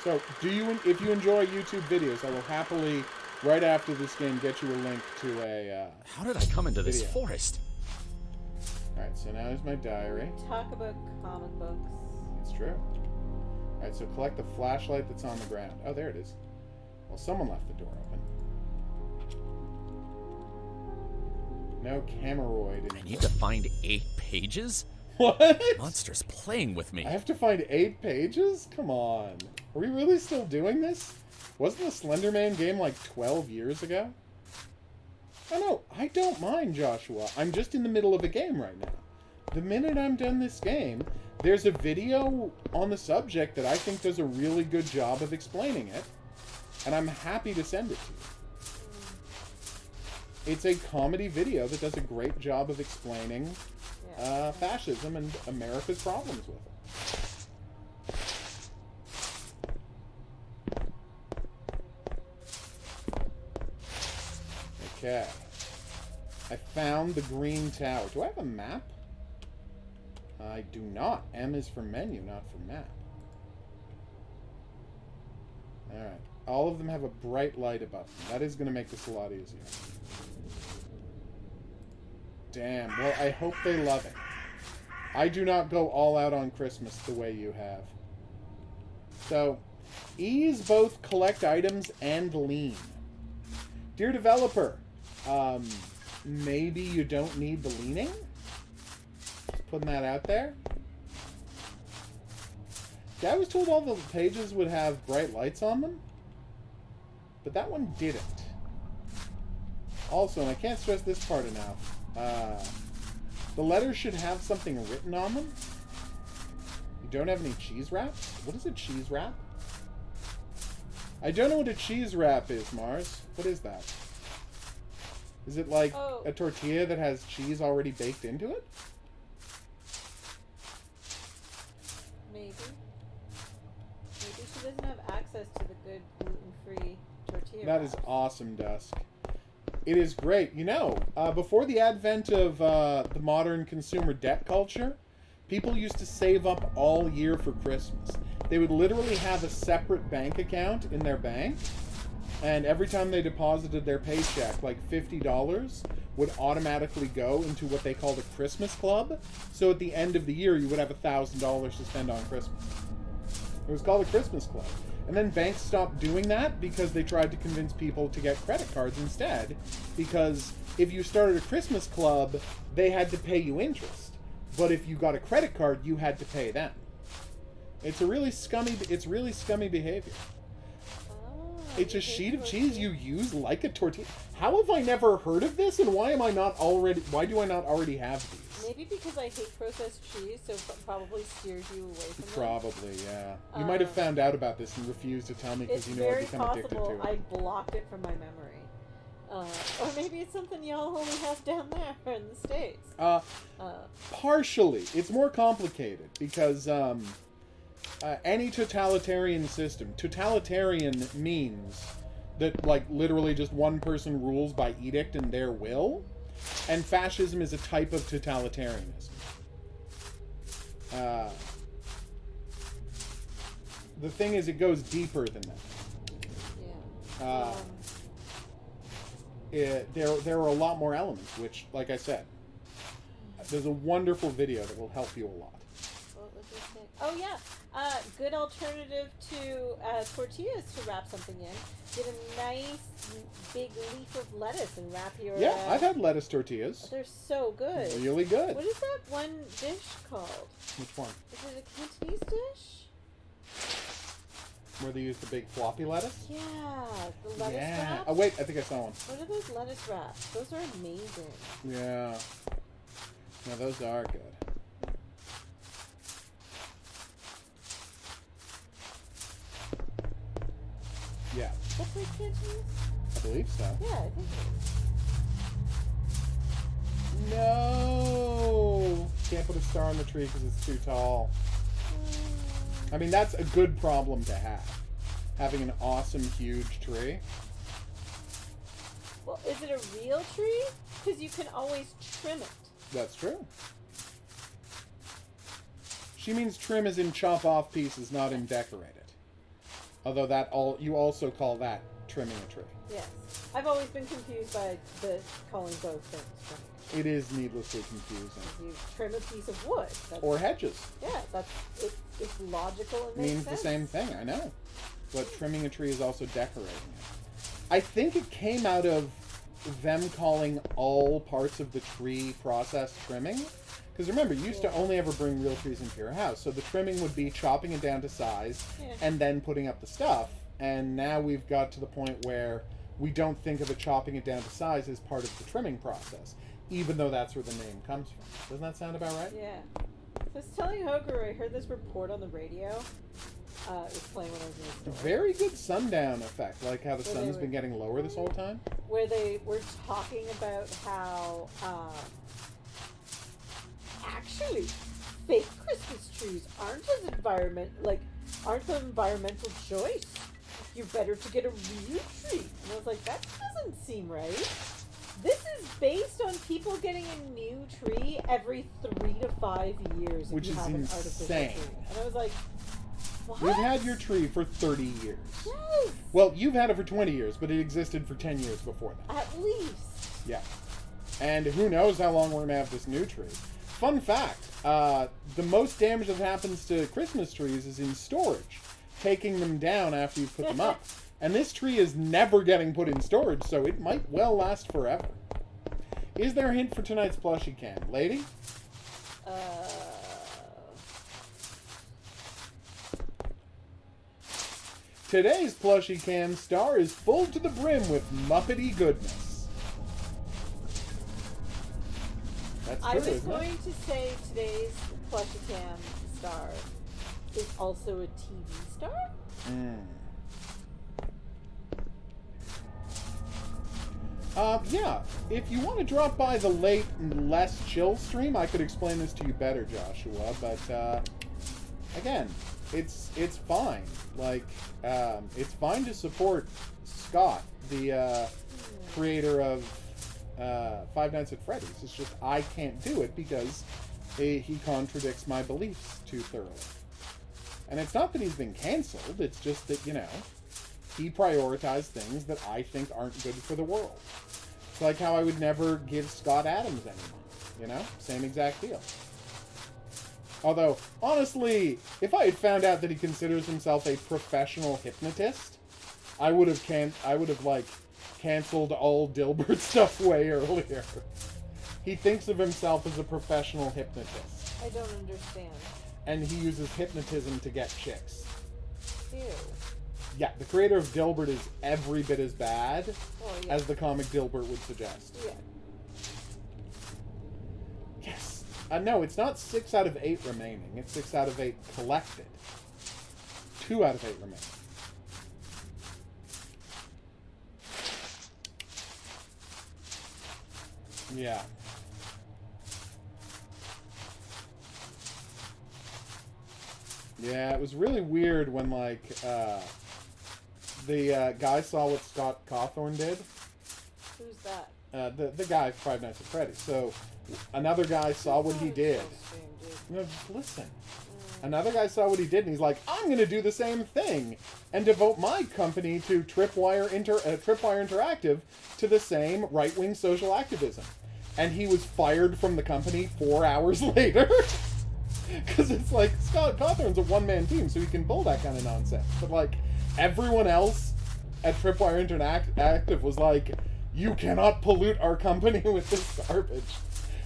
So, if you enjoy YouTube videos, I will happily, right after this game, get you a link to a, How did I come into this video. forest? Alright, so now here's my diary. Talk about comic books. It's true. Alright, so collect the flashlight that's on the ground. Oh, there it is. Well, someone left the door open. No Cameroid in I need to find 8 pages? What? Monster's playing with me. I have to find 8 pages? Come on. Are we really still doing this? Wasn't the Slender Man game like 12 years ago? Oh no, I don't mind, Joshua. I'm just in the middle of a game right now. The minute I'm done this game, there's a video on the subject that I think does a really good job of explaining it, and I'm happy to send it to you. It's a comedy video that does a great job of explaining fascism and America's problems with it. Okay. I found the green tower. Do I have a map? I do not. M is for menu, not for map. Alright. All of them have a bright light above them. That is going to make this a lot easier. Damn. Well, I hope they love it. I do not go all out on Christmas the way you have. So, E is both collect items and lean. Dear developer, maybe you don't need the leaning? Just putting that out there. Yeah, I was told all the pages would have bright lights on them, but that one didn't. Also, and I can't stress this part enough, the letters should have something written on them. You don't have any cheese wraps? What is a cheese wrap? I don't know what a cheese wrap is, Mars. What is that? Is it like a tortilla that has cheese already baked into it? Maybe. Maybe she doesn't have access to the good gluten-free tortilla That is wraps. awesome, Dusk. It is great. You know, before the advent of the modern consumer debt culture, people used to save up all year for Christmas. They would literally have a separate bank account in their bank, and every time they deposited their paycheck, like $50 would automatically go into what they called a Christmas club. So at the end of the year, you would have $1,000 to spend on Christmas. It was called a Christmas club. And then banks stopped doing that because they tried to convince people to get credit cards instead. Because if you started a Christmas club, they had to pay you interest. But if you got a credit card, you had to pay them. It's really scummy behavior. It's a sheet of cheese you use like a tortilla. How have I never heard of this, and why do I not already have these? Maybe because I hate processed cheese, so it probably steers you away from it. Probably, yeah. You might have found out about this and refused to tell me because you know I'd become addicted to it. It's very possible I blocked it from my memory. Or maybe it's something y'all only have down there in the States. Partially. It's more complicated because any totalitarian system, totalitarian means that, like, literally just one person rules by edict and their will, and fascism is a type of totalitarianism. The thing is, it goes deeper than that. Yeah. There are a lot more elements, which, like I said, there's a wonderful video that will help you a lot. What was this thing? Oh, yeah. Good alternative to tortillas to wrap something in. Get a nice big leaf of lettuce and wrap your... Yeah, I've had lettuce tortillas. They're so good. Really good. What is that one dish called? Which one? Is it a Cantonese dish? Where they use the big floppy lettuce? Yeah, the lettuce wraps. Oh, wait, I think I saw one. What are those lettuce wraps? Those are amazing. Yeah. No, those are good. Yeah, That's like Cantonese? I believe so. Yeah, I think it No! Can't put a star on the tree because it's too tall. is. I mean, that's a good problem to have. Having an awesome, huge tree. Well, is it a real tree? Because you can always trim it. That's true. She means trim as in chop off pieces, not in decorate it. Although you also call that trimming a tree. Yes. I've always been confused by the calling both things trimming. It is needlessly confusing. You trim a piece of wood. That's, Or hedges. yeah, it's logical and makes Means sense. the same thing, I know. But trimming a tree is also decorating it. I think it came out of them calling all parts of the tree process trimming. Because remember, you used to only ever bring real trees into your house. So the trimming would be chopping it down to size and then putting up the stuff. And now we've got to the point where we don't think of it chopping it down to size as part of the trimming process, even though that's where the name comes from. Doesn't that sound about right? Yeah. So I was telling HOGuru, I heard this report on the radio. It was playing when I was in the store. Very good sundown effect, like how the Where sun's they been getting lower this whole time. Where they were talking about how actually fake Christmas trees aren't an environmental choice. You're better to get a real tree. And I was like, that doesn't seem right. This is based on people getting a new tree every 3 to 5 years. Which if you is have an artificial insane. tree. And I was like, what? You've had your tree for 30 years. Yes. Well, you've had it for 20 years, but it existed for 10 years before that. At least. Yeah. And who knows how long we're going to have this new tree. Fun fact, the most damage that happens to Christmas trees is in storage, taking them down after you put them up. And this tree is never getting put in storage, so it might well last forever. Is there a hint for tonight's plushie can? Lady? Today's plushie can star is full to the brim with Muppety goodness. That's I true, was isn't it? going to say today's plushie cam star is also a TV star. Yeah, if you want to drop by the late and less chill stream, I could explain this to you better, Joshua, but, again, it's fine. Like, it's fine to support Scott, the, creator of, Five Nights at Freddy's. It's just I can't do it because he contradicts my beliefs too thoroughly. And it's not that he's been canceled, it's just that, you know, he prioritized things that I think aren't good for the world. It's like how I would never give Scott Adams any money, you know? Same exact deal. Although, honestly, if I had found out that he considers himself a professional hypnotist, I would have canceled all Dilbert stuff way earlier. He thinks of himself as a professional hypnotist. I don't understand. And he uses hypnotism to get chicks. Ew. Yeah, the creator of Dilbert is every bit as bad Oh, yeah. as the comic Dilbert would suggest. Yeah. Yes. No, it's not 6 out of 8 remaining. It's 6 out of 8 collected. 2 out of 8 remaining. Yeah. Yeah, it was really weird when, like, the guy saw what Scott Cawthorne did. Who's that? The guy from Five Nights at Freddy's. So, another guy saw what he did. Stream, dude. No, just listen. Another guy saw what he did, and he's like, I'm going to do the same thing and devote my company to Tripwire Interactive to the same right-wing social activism. And he was fired from the company 4 hours later. Because it's like, Scott Cawthorne's a one-man team, so he can pull that kind of nonsense. But, like, everyone else at Tripwire Interactive was like, you cannot pollute our company with this garbage.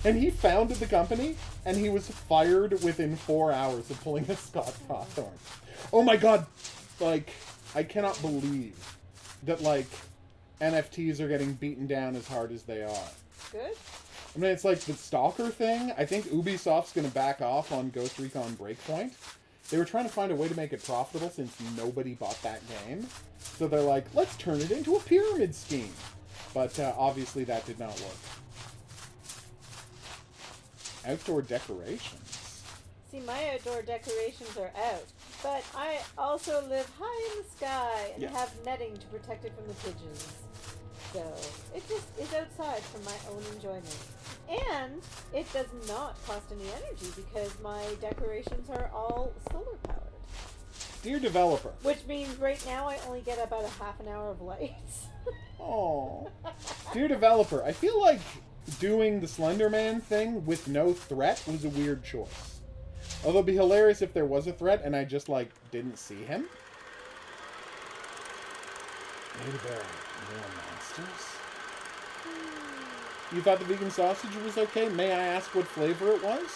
And he founded the company, and he was fired within 4 hours of pulling a Scott Cawthorne. Oh my god! Like, I cannot believe that, like, NFTs are getting beaten down as hard as they are. Good. I mean, it's like the Stalker thing. I think Ubisoft's going to back off on Ghost Recon Breakpoint. They were trying to find a way to make it profitable since nobody bought that game. So they're like, let's turn it into a pyramid scheme. But obviously that did not work. Outdoor decorations. See, my outdoor decorations are out, but I also live high in the sky and Yeah. have netting to protect it from the pigeons. So it just is outside for my own enjoyment. And it does not cost any energy because my decorations are all solar powered. Dear developer. Which means right now I only get about a half an hour of light. Oh. Dear developer, I feel like doing the Slender Man thing with no threat was a weird choice. Although it'd be hilarious if there was a threat and I just, like, didn't see him. Maybe there are more monsters? You thought the vegan sausage was okay? May I ask what flavor it was?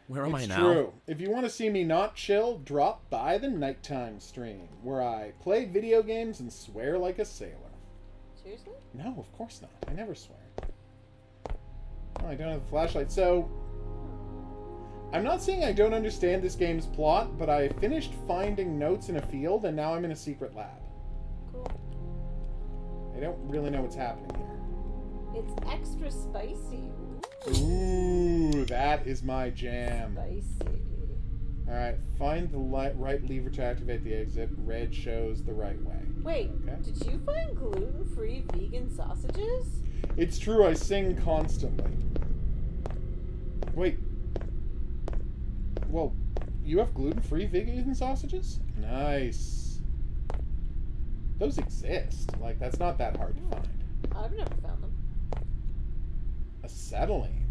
Where am I It's now? true. If you want to see me not chill, drop by the nighttime stream, where I play video games and swear like a sailor. Seriously? No, of course not. I never swear. Oh, I don't have a flashlight. So, I'm not saying I don't understand this game's plot, but I finished finding notes in a field, and now I'm in a secret lab. Cool. I don't really know what's happening here. It's extra spicy. Ooh, that is my jam. Spicy. Alright, find the right lever to activate the exit. Red shows the right way. Wait, Okay. did you find gluten-free vegan sausages? It's true, I sing constantly. Wait. Well, you have gluten-free vegan sausages? Nice. Those exist. Like, that's not that hard to find. I've never found them. Acetylene.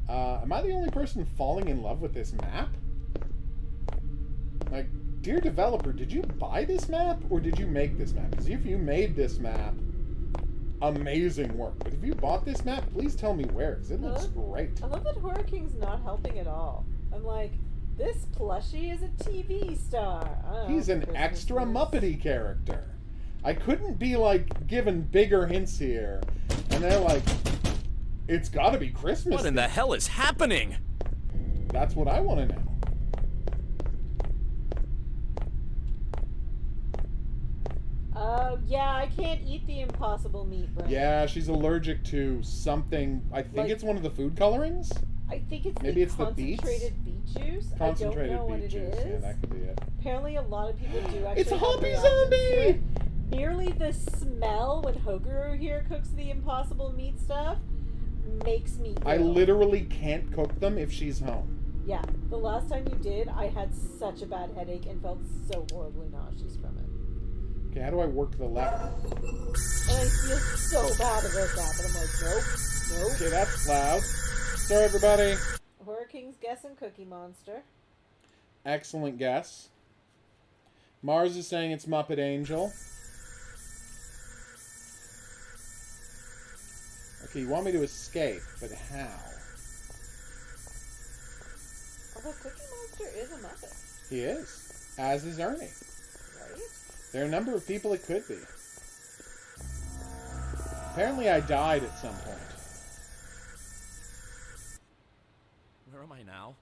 Am I the only person falling in love with this map? Like, dear developer, did you buy this map or did you make this map? Because if you made this map, amazing work. But if you bought this map, please tell me where, because it looks great. I love that Horror King's not helping at all. I'm like, this plushie is a TV star. He's an Christmas extra list. Muppety character. I couldn't be, like, given bigger hints here. And they're like, it's gotta be Christmas. What in the hell is happening? That's what I want to know. Yeah, I can't eat the impossible meat, Brent. Yeah, she's allergic to something. I think Like- it's one of the food colorings. I think it's Maybe the it's the beets? concentrated beet juice. Concentrated I don't know beet what juice. it Yeah, is. that could be it. Apparently, a lot of people do actually. It's a have hoppy reactions to zombie! it. Merely the smell when HOGuru here cooks the impossible meat stuff makes me ill. I literally can't cook them if she's home. Yeah, the last time you did, I had such a bad headache and felt so horribly nauseous from it. Okay, how do I work the lever? And I feel so bad about that, but I'm like, nope. Okay, that's loud. Sorry, everybody. Horror King's Guess and Cookie Monster. Excellent guess. Mars is saying it's Muppet Angel. Okay, you want me to escape, but how? Although Cookie Monster is a Muppet, He is. As is Ernie. right? There are a number of people it could be. Apparently I died at some point. Where am I now?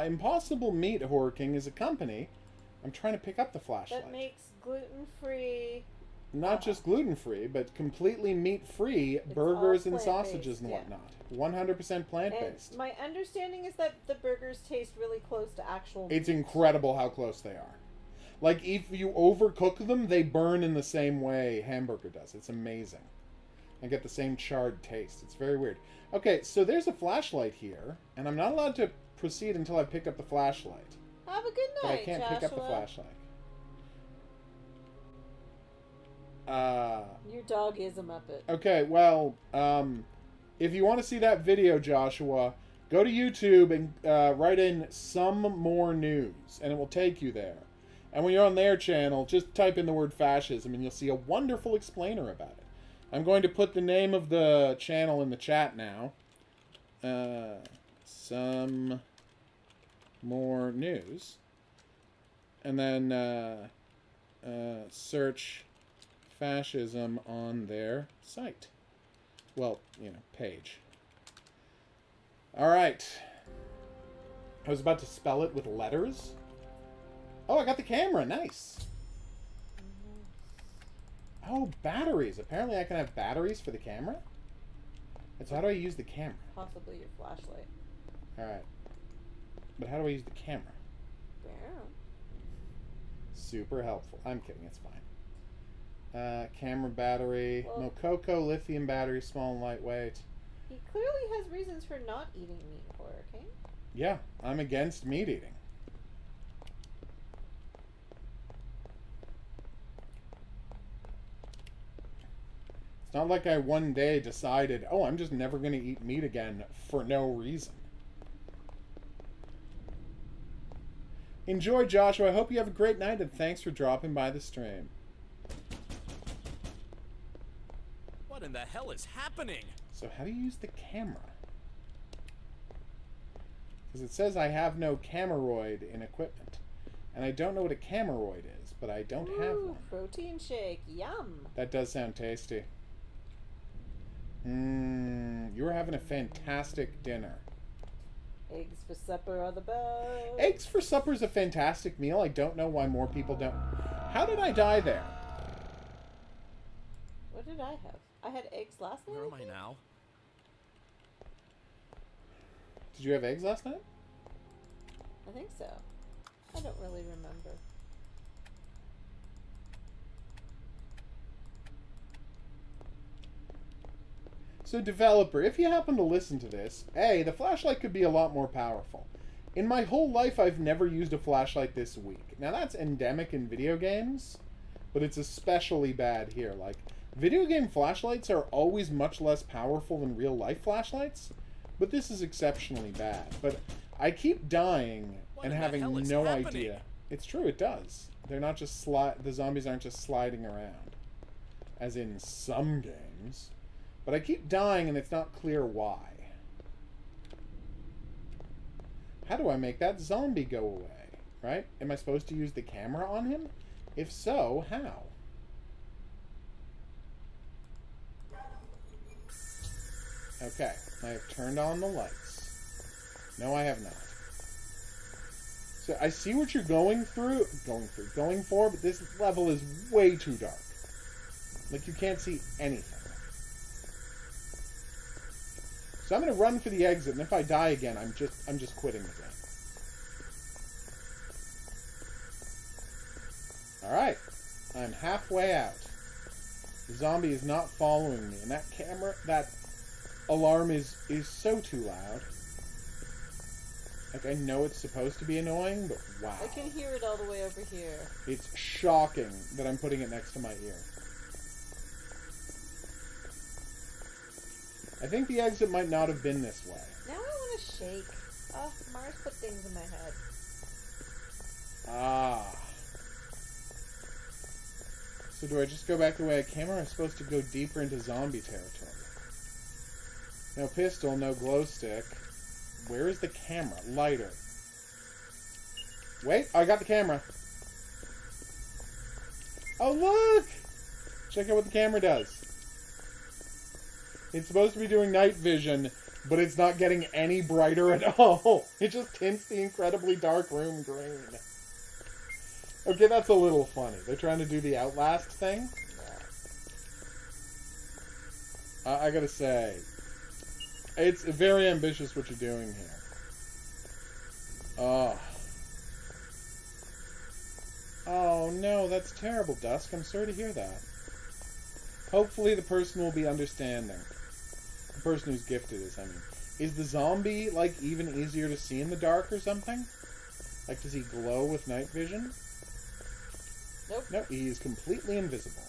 Impossible Meat Horror King is a company. I'm trying to pick up the flashlight. That makes gluten-free. Not just gluten-free, but completely meat-free It's burgers all and sausages and plant-based, whatnot. 100% And plant-based. my understanding is that the burgers taste really close to actual It's meat. incredible how close they are. Like, if you overcook them, they burn in the same way hamburger does. It's amazing. And get the same charred taste. It's very weird. Okay, so there's a flashlight here, and I'm not allowed to proceed until I pick up the flashlight. Have a good But night, I can't Joshua. pick up the flashlight. Your dog is a Muppet. Okay, well, if you want to see that video, Joshua, go to YouTube and write in some more news, and it will take you there. And when you're on their channel, just type in the word fascism, and you'll see a wonderful explainer about it. I'm going to put the name of the channel in the chat now. Some more news. And then search fascism on their site. Well, you know, page. All right. I was about to spell it with letters. Oh, I got the camera. Nice. Oh, batteries. Apparently I can have batteries for the camera. So how do I use the camera? Possibly your flashlight. All right. But how do I use the camera? Yeah. Super helpful. I'm kidding. It's fine. Camera battery. Well- Mococo lithium battery, small and lightweight. He clearly has reasons for not eating meat, Horror King. Yeah, I'm against meat eating. It's not like I one day decided, oh, I'm just never going to eat meat again for no reason. Enjoy, Joshua. I hope you have a great night, and thanks for dropping by the stream. What in the hell is happening? So how do you use the camera? Because it says I have no cameroid in equipment. And I don't know what a cameroid is, but I don't have Ooh, one. protein shake. Yum. That does sound tasty. You're having a fantastic dinner. Eggs for supper are the best. Eggs for supper is a fantastic meal. I don't know why more people don't. How did I die there? What did I have? I had eggs last night. Where am I think? now? Did you have eggs last night? I think so. I don't really remember. So developer, if you happen to listen to this, A, the flashlight could be a lot more powerful. In my whole life, I've never used a flashlight this weak. Now that's endemic in video games, but it's especially bad here. Like, video game flashlights are always much less powerful than real life flashlights, but this is exceptionally bad. But I keep dying What and in the having hell is no happening? idea. It's true, it does. They're not just the zombies aren't just sliding around, as in some games. But I keep dying and it's not clear why. How do I make that zombie go away? Right? Am I supposed to use the camera on him? If so, how? Okay, I have turned on the lights. No, I have not. So I see what you're going for, but this level is way too dark. Like, you can't see anything. So I'm going to run for the exit, and if I die again, I'm just quitting the game. Alright. I'm halfway out. The zombie is not following me, and that alarm is so too loud. Like, I know it's supposed to be annoying, but wow. I can hear it all the way over here. It's shocking that I'm putting it next to my ear. I think the exit might not have been this way. Now I want to shake. Oh, Mars put things in my head. Ah. So do I just go back the way I came, or am I supposed to go deeper into zombie territory? No pistol, no glow stick. Where is the camera? Lighter. Wait, I got the camera. Oh, look! Check out what the camera does. It's supposed to be doing night vision, but it's not getting any brighter at all. It just tints the incredibly dark room green. Okay, that's a little funny. They're trying to do the Outlast thing. I gotta say, it's very ambitious what you're doing here. Oh. Oh no, that's terrible, Dusk. I'm sorry to hear that. Hopefully the person will be understanding. The person who's gifted is, I mean. Is the zombie, like, even easier to see in the dark or something? Like, does he glow with night vision? Nope. No, he is completely invisible.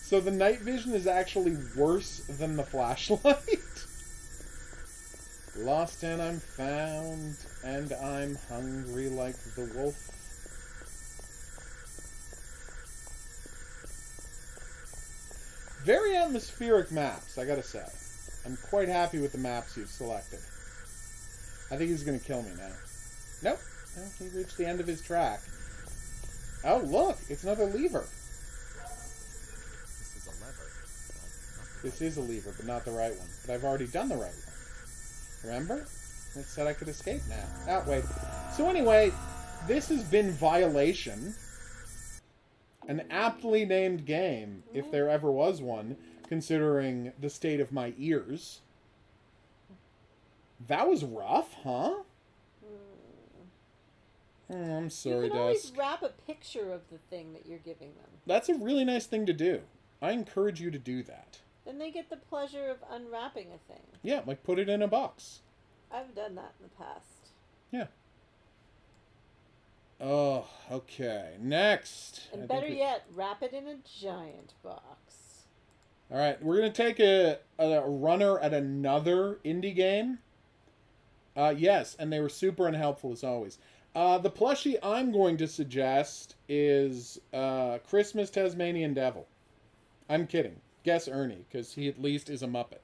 So the night vision is actually worse than the flashlight? Lost and I'm found, and I'm hungry like the wolf. Very atmospheric maps, I gotta say. I'm quite happy with the maps you've selected. I think he's gonna kill me now. Nope. No, he reached the end of his track. Oh, look! It's another lever. This is a lever. This is a lever, but not the right one. But I've already done the right one. Remember? It said I could escape now. Oh, wait. So anyway, this has been Violation. An aptly named game, if there ever was one, considering the state of my ears. That was rough, huh? I'm sorry, You can always Dusk. wrap a picture of the thing that you're giving them. That's a really nice thing to do. I encourage you to do that. Then they get the pleasure of unwrapping a thing. Yeah, like put it in a box. I've done that in the past. Yeah. Oh, okay. Next. And better yet, wrap it in a giant box. All right, we're going to take a runner at another indie game. Yes, and they were super unhelpful as always. The plushie I'm going to suggest is Christmas Tasmanian Devil. I'm kidding. Guess Ernie, because he at least is a Muppet.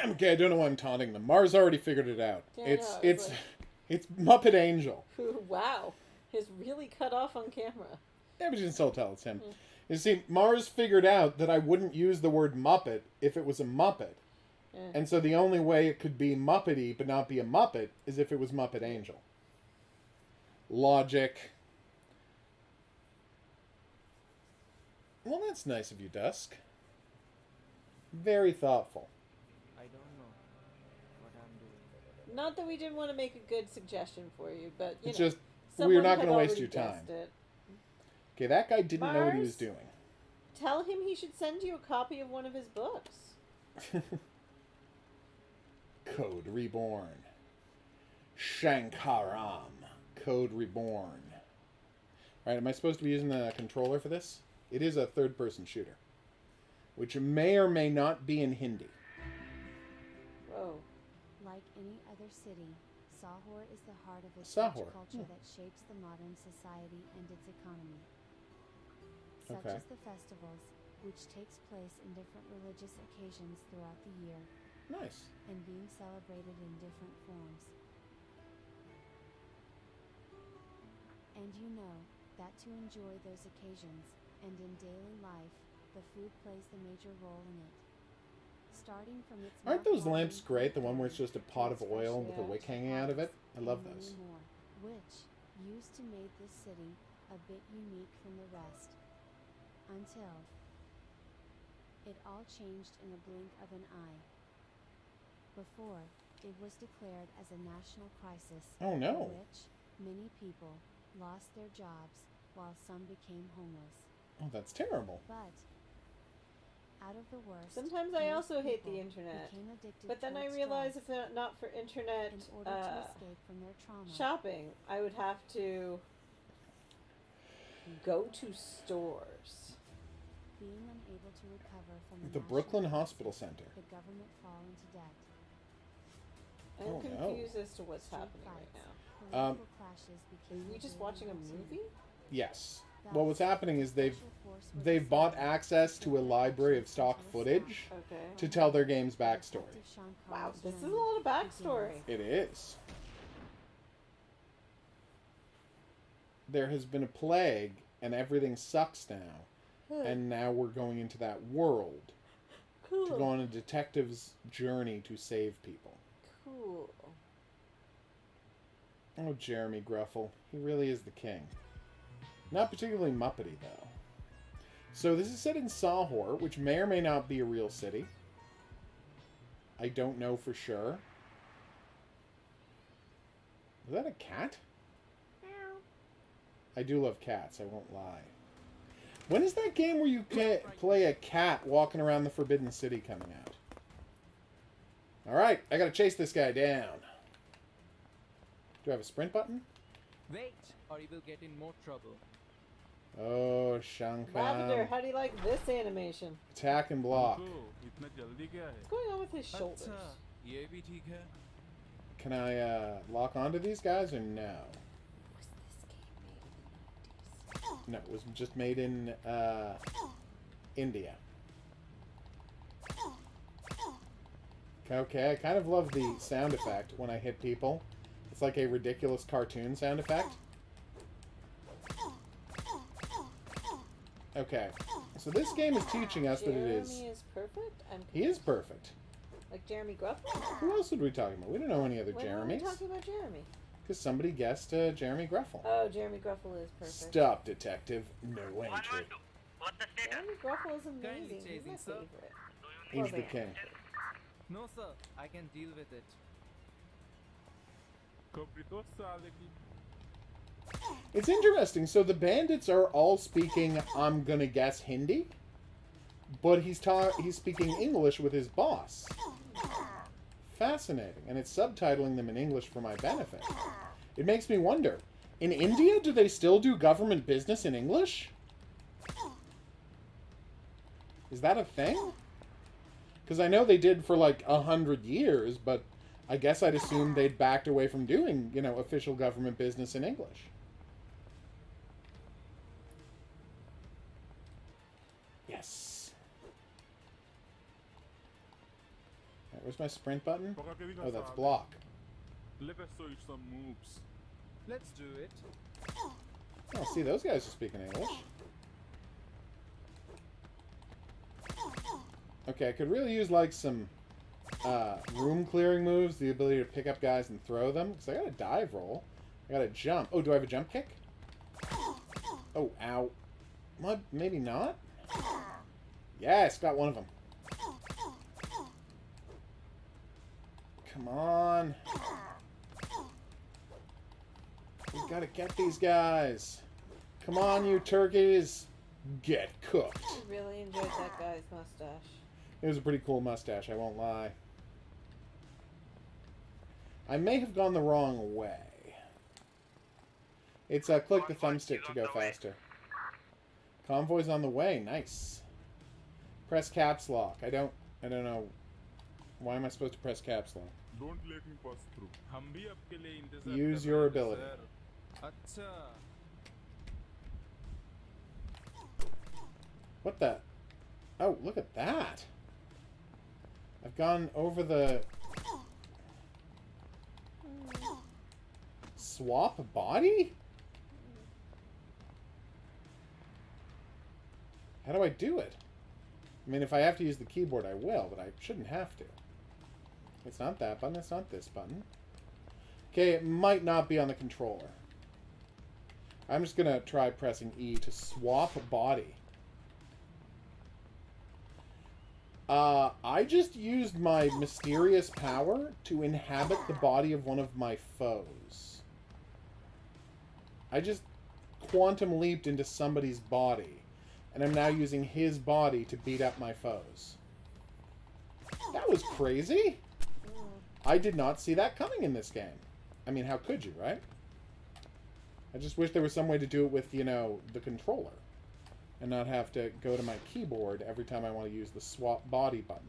Okay, I don't know why I'm taunting them. Mars already figured it out. Yeah, it's no, it's Muppet Angel. Wow. He's really cut off on camera. Yeah, but you can still tell it's him. You see, Mars figured out that I wouldn't use the word Muppet if it was a Muppet. And so the only way it could be Muppety but not be a Muppet is if it was Muppet Angel. Logic. Well, that's nice of you, Dusk. Very thoughtful. I don't know what I'm doing. Not that we didn't want to make a good suggestion for you, but you It's know, just, someone we're not had going to waste already your time. guessed it. Okay, that guy didn't know what he Mars? was doing. Tell him he should send you a copy of one of his books. Code Reborn. Shankaram. Code Reborn. Alright, am I supposed to be using the controller for this? It is a third-person shooter. Which may or may not be in Hindi. Whoa. Like any other city, Sahur is the heart of a Sahur. rich culture that shapes the modern society and its economy. Such Okay. as the festivals, which takes place in different religious occasions throughout the year, Nice. and being celebrated in different forms. And you know that to enjoy those occasions, and in daily life, the food plays the major role in it. Starting from its Aren't those mouth-watering lamps great? The one where it's food just a pot of to its oil freshly with a wick picked hanging out of it? harvests, I love and those. many more, which used to make this city a bit unique from the rest. Until it all changed in a blink of an eye. Before, it was declared as a national crisis, Oh, no. in which many people lost their jobs while some became homeless. Oh, that's terrible. But out of the worst, Sometimes I most also hate the people internet. became addicted But then to I its realize drugs. if not for internet In order to escape from their trauma. shopping, I would have to go to stores. Being unable to recover from The national Brooklyn crisis, Hospital Center. the government fall into debt. I'm Oh, no. confused as to what's Street happening right fights, now. Um, political clashes Are became we a just daily watching a routine. movie? Yes. Thus, Well, what's happening is the special force was they've bought assigned access to a separate library of actions stock into a footage staff. Okay. to tell their game's backstory. Detective Sean Wow, Carroll's this is a journey lot of backstory. begins. It is. There has been a plague, and everything sucks now. And now we're going into that world to go Cool. on a detective's journey to save people. Cool. Oh, Jeremy Gruffle. He really is the king. Not particularly Muppety, though. So this is set in Sahur, which may or may not be a real city. I don't know for sure. Is that a cat? I do love cats, I won't lie. When is that game where you can play a cat walking around the Forbidden City coming out? Alright, I gotta chase this guy down. Do I have a sprint button? Wait, or you will get in more trouble. Oh, Shankar. Lavender, how do you like this animation? Attack and block. इतना जल्दी क्या है? What's going on with his shoulders? अच्छा, ये भी ठीक है. Can I lock onto these guys or no? Was this game made in the 90s? No, it was just made in India. Okay, I kind of love the sound effect when I hit people. It's like a ridiculous cartoon sound effect. Okay, so this game is teaching us that it is... Jeremy is perfect? He is perfect. Like Jeremy Gruffle? Who else would we talking about? We don't know any other When were Jeremys. we talking about Jeremy? Because somebody guessed Jeremy Gruffle. Oh, Jeremy Gruffle is perfect. Stop, detective. No entry. Jeremy Gruffle is amazing. Kindly He's my chasing, sir. favorite. He's Well, the man. king. No, sir, I can deal with it. Cobrito साले की. It's interesting. So the bandits are all speaking, I'm gonna guess, Hindi, but he's speaking English with his boss. Fascinating, and it's subtitling them in English for my benefit. It makes me wonder: in India, do they still do government business in English? Is that a thing? Because I know they did for like 100 years, but I guess I'd assumed they'd backed away from doing, you know, official government business in English. Yes. Alright, where's my sprint button? Oh, that's block. Let us show you some moves. Let's do it. Oh, see, those guys are speaking English. Okay, I could really use, like, some room clearing moves, the ability to pick up guys and throw them. Because I got a dive roll. I got a jump. Oh, do I have a jump kick? Oh, ow. What? Maybe not? Yes, got one of them. Come on. We gotta get these guys. Come on, you turkeys. Get cooked. I really enjoyed that guy's mustache. It was a pretty cool mustache, I won't lie. I may have gone the wrong way. It's click the thumbstick to go faster. Convoy's on the way. Nice. Press caps lock. I don't know. Why am I supposed to press caps lock? Don't let me pass through. हम भी आपके लिए इंतजार Use कर your रहे हैं, ability. sir. अच्छा. What the? Oh, look at that. I've gone over the... Swap body? How do I do it? I mean, if I have to use the keyboard, I will, but I shouldn't have to. It's not that button, it's not this button. Okay, it might not be on the controller. I'm just gonna try pressing E to swap body. I just used my mysterious power to inhabit the body of one of my foes. I just quantum leaped into somebody's body, and I'm now using his body to beat up my foes. That was crazy! I did not see that coming in this game. I mean, how could you, right? I just wish there was some way to do it with, you know, the controller. And not have to go to my keyboard every time I want to use the swap body button.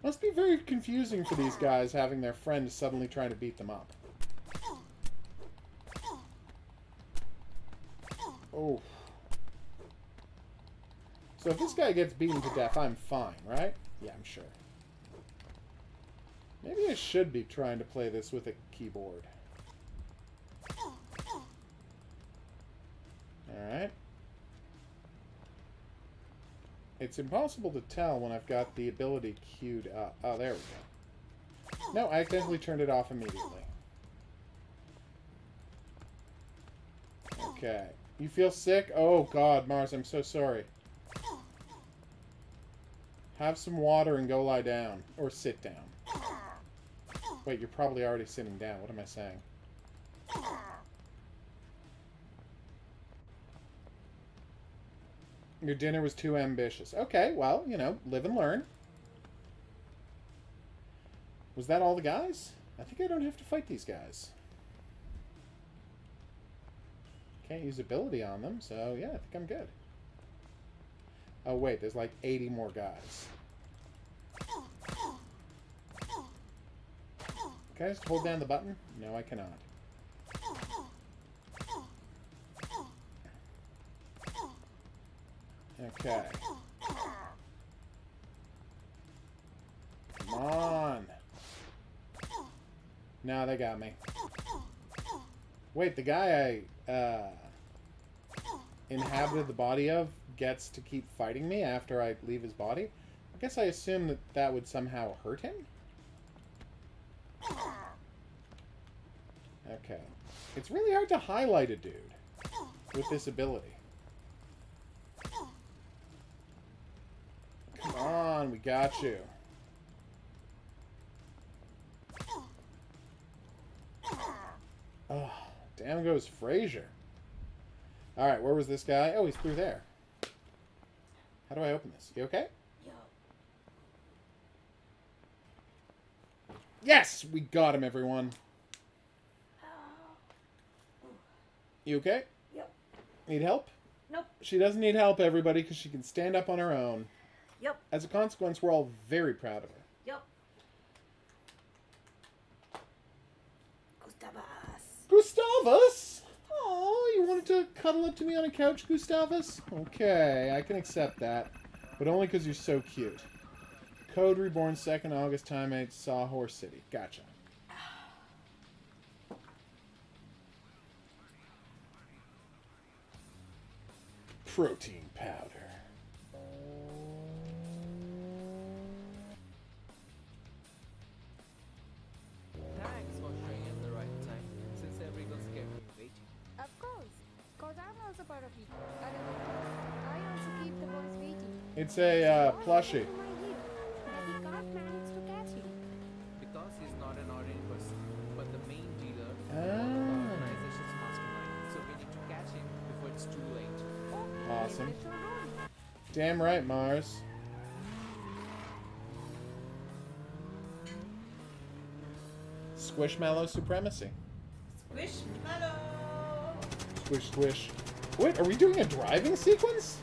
Must be very confusing for these guys having their friend suddenly trying to beat them up. Oh. So if this guy gets beaten to death, I'm fine, right? Yeah, I'm sure. Maybe I should be trying to play this with a keyboard. Alright. It's impossible to tell when I've got the ability queued up. Oh, there we go. No, I accidentally turned it off immediately. Okay. You feel sick? Oh, God, Mars, I'm so sorry. Have some water and go lie down. Or sit down. Wait, you're probably already sitting down. What am I saying? Your dinner was too ambitious. Okay, well, you know, live and learn. Was that all the guys? I think I don't have to fight these guys. Can't use ability on them, so yeah, I think I'm good. Oh, wait, there's like 80 more guys. Can I just hold down the button? No, I cannot. Okay. Come on. No, they got me. Wait, the guy I inhabited the body of gets to keep fighting me after I leave his body? I guess I assume that that would somehow hurt him? Okay. It's really hard to highlight a dude with this ability. Come on, we got you. Oh, down goes Frazier. Alright, where was this guy? Oh, he's through there. How do I open this? You okay? Yo. Yes! We got him, everyone. You okay? Yep. Need help? Nope. She doesn't need help, everybody, because she can stand up on her own. Yep. As a consequence, we're all very proud of her. Yep. Gustavus. Gustavus? Oh, you wanted to cuddle up to me on a couch, Gustavus? Okay, I can accept that. But only because you're so cute. Code reborn 2nd August, time 8, Sawhorse City. Gotcha. Protein powder. Thanks for showing at the right time, since every girl's kept me waiting. Of course, cause I'm also part of it. I also keep the boys waiting. It's a plushie. To my heel, but he can't manage to catch him. Because he's not an ordinary person, but the main dealer of Ah. the organization's mastermind. So we need to catch him before it's too late. Oh, Awesome. then I shall roll. Damn right, Mars. Squishmallow supremacy. Squishmallow. Squish, squish. Wait, are we doing a driving sequence?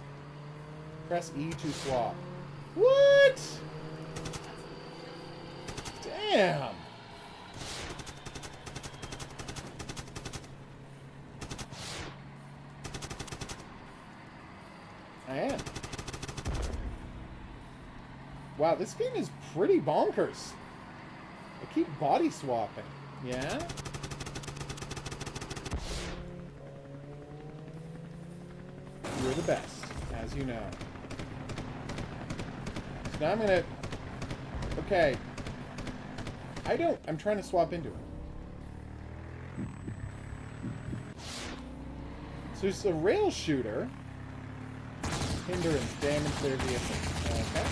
Press E to swap. What? Damn. I am. Wow, this game is pretty bonkers. I keep body swapping. Yeah? You're the best, as you know. So now I'm gonna... Okay. I'm trying to swap into it. So it's a rail shooter. Hindrance, damage their vehicle. Okay.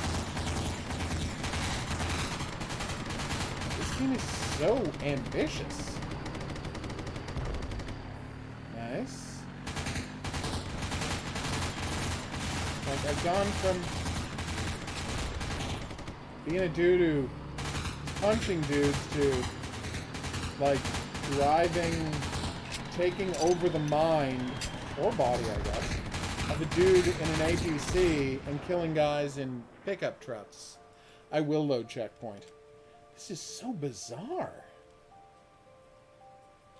This game is so ambitious. Nice. Like, I've gone from being a dude who punching dudes to, like, driving, taking over the mind, or body, I guess, of a dude in an APC and killing guys in pickup trucks. I will load checkpoint. This is so bizarre.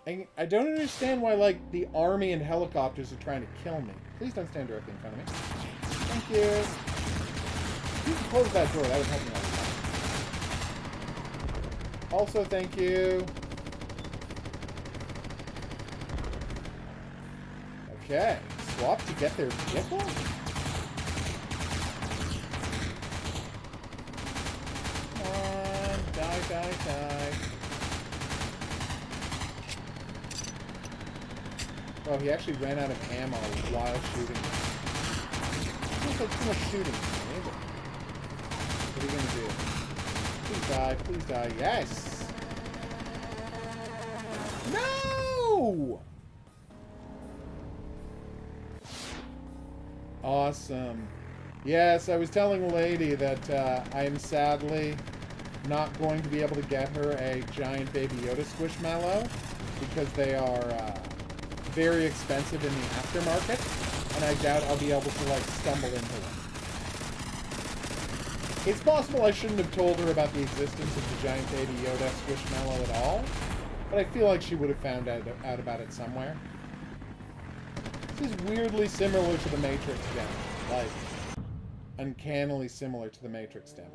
I don't understand why, like, the army and helicopters are trying to kill me. Please don't stand directly in front of me. Thank you. If you could close that door, that would help me out a lot. Also, thank you. Okay. Swap to get their vehicle? Come on. Die, die, die. Oh, he actually ran out of ammo while shooting. Feels like too much shooting for me, but what are you gonna do? Please die, please die. Yes! No! Awesome. Yes, I was telling a lady that I am sadly not going to be able to get her a giant Baby Yoda Squishmallow because they are very expensive in the aftermarket, and I doubt I'll be able to, like, stumble into them. It's possible I shouldn't have told her about the existence of the giant Baby Yoda Squishmallow at all, but I feel like she would have found out about it somewhere. This is weirdly similar to the Matrix demo. Like, uncannily similar to the Matrix demo.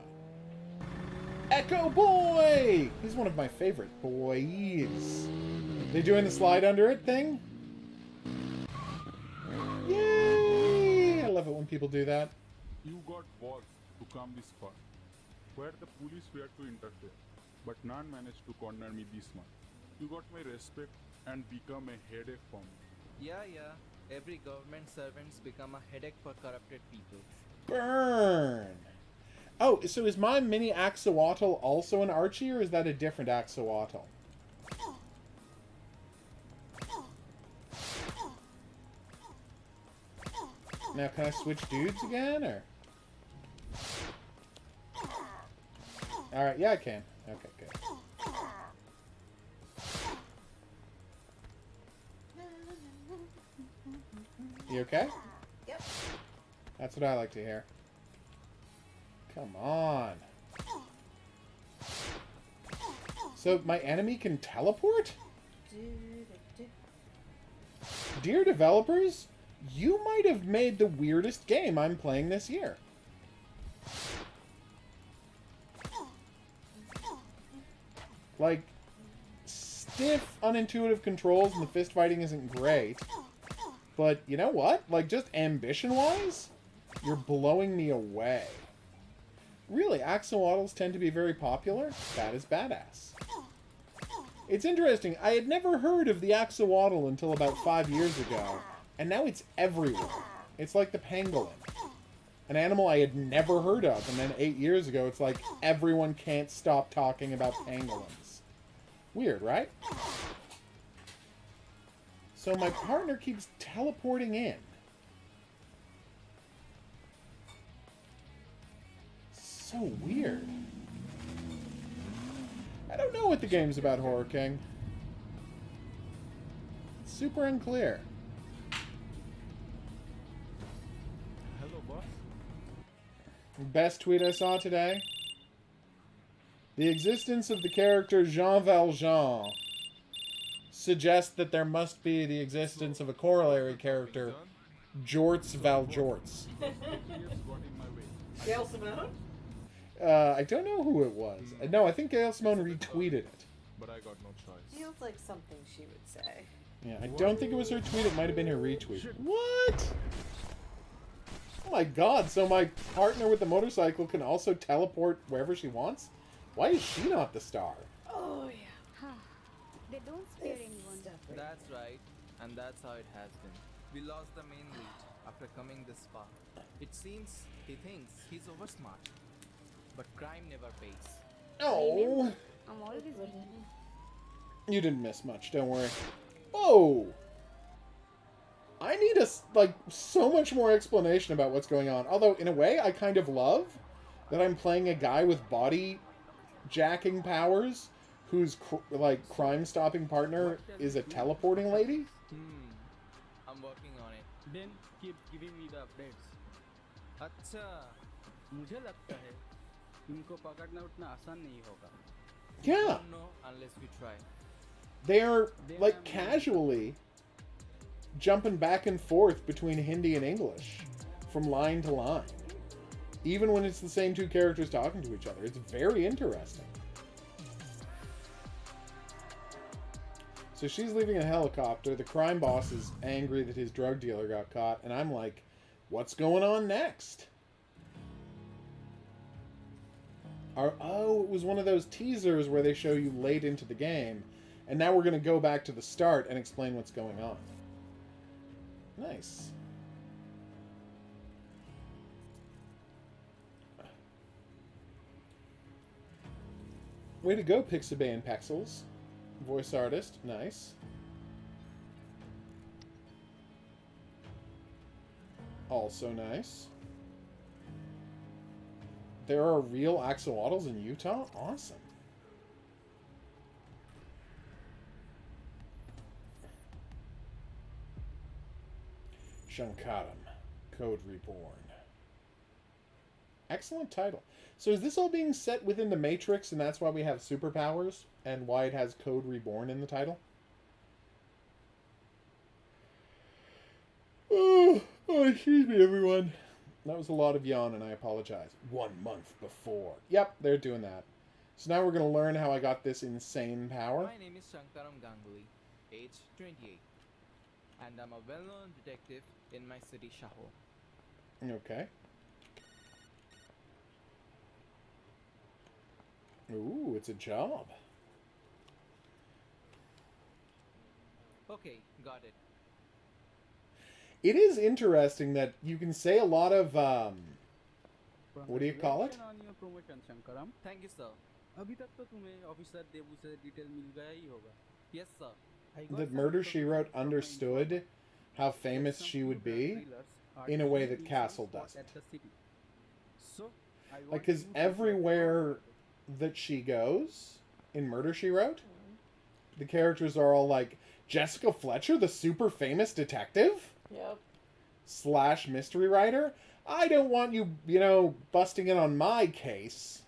Echo Boy! He's one of my favorite boys. They doing the slide under it thing? Yay! I love it when people do that. You got balls to come this far, where the police were to interfere, but none managed to corner me this much. You got my respect and become a headache for me. Yeah. Every government servant's become a headache for corrupted people. Burn! Oh, so is my mini axolotl also an Archie, or is that a different axolotl? Now, can I switch dudes again, or? Alright, yeah, I can. Okay, good. You okay? That's what I like to hear. Come on. So my enemy can teleport? Dear developers, you might have made the weirdest game I'm playing this year. Like, stiff, unintuitive controls and the fist fighting isn't great. But you know what? Like, just ambition-wise, you're blowing me away. Really, axolotls tend to be very popular? That is badass. It's interesting, I had never heard of the axolotl until about 5 years ago, and now it's everywhere. It's like the pangolin. An animal I had never heard of, and then 8 years ago, it's like everyone can't stop talking about pangolins. Weird, right? So my partner keeps teleporting in. So weird. I don't know what the game's about, Horror King. It's super unclear. Hello, boss. Best tweet I saw today? The existence of the character Jean Valjean suggests that there must be the existence of a corollary character, Jorts Valjorts. Gail Simone? I don't know who it was. No, I think Gail Simone retweeted it. But I got no choice. Feels like something she would say. Yeah, I don't think it was her tweet. It might have been her retweet. What? Oh my god, so my partner with the motorcycle can also teleport wherever she wants? Why is she not the star? Oh, yeah. Huh. They don't spare anyone. That's right, and that's how it has been. We lost the main lead after coming this far. It seems he thinks he's oversmart. But crime never pays. Oh! I'm always winning. You didn't miss much, don't worry. Whoa! I need so much more explanation about what's going on. Although, in a way, I kind of love that I'm playing a guy with body jacking powers whose, crime-stopping partner is a teleporting lady. I'm working on it. Then keep giving me the updates. अच्छा, मुझे लगता है इनको पकड़ना उतना आसान नहीं होगा. Yeah. don't know unless we try. They're, casually jumping back and forth between Hindi and English from line to line. Even when it's the same two characters talking to each other. It's very interesting. So she's leaving a helicopter. The crime boss is angry that his drug dealer got caught. And I'm like, what's going on next? Oh, it was one of those teasers where they show you late into the game. And now we're going to go back to the start and explain what's going on. Nice. Way to go, Pixabay and Pexels. Voice artist. Nice. Also nice. There are real axolotls in Utah? Awesome. Shankaram. Code Reborn. Excellent title. So is this all being set within the Matrix and that's why we have superpowers? And why it has Code Reborn in the title? Oh, excuse me, everyone. That was a lot of yawn, and I apologize. 1 month before. Yep, they're doing that. So now we're going to learn how I got this insane power. My name is Shankaram Ganguly, age 28. And I'm a well-known detective in my city, Shahor. Okay. Ooh, it's a job. Okay, got it. It is interesting that you can say a lot of, what do you call it? On your promotion, Shankaram. Thank you, sir. अभी तक तो तुम्हें officer देबू से detail मिल गया ही होगा. Yes, sir. That Murder, She Wrote understood how famous she would be in a way that Castle doesn't. Like, because everywhere that she goes in Murder, She Wrote, the characters are all like, Jessica Fletcher, the super famous detective? Yep. / mystery writer? I don't want you, busting in on my case.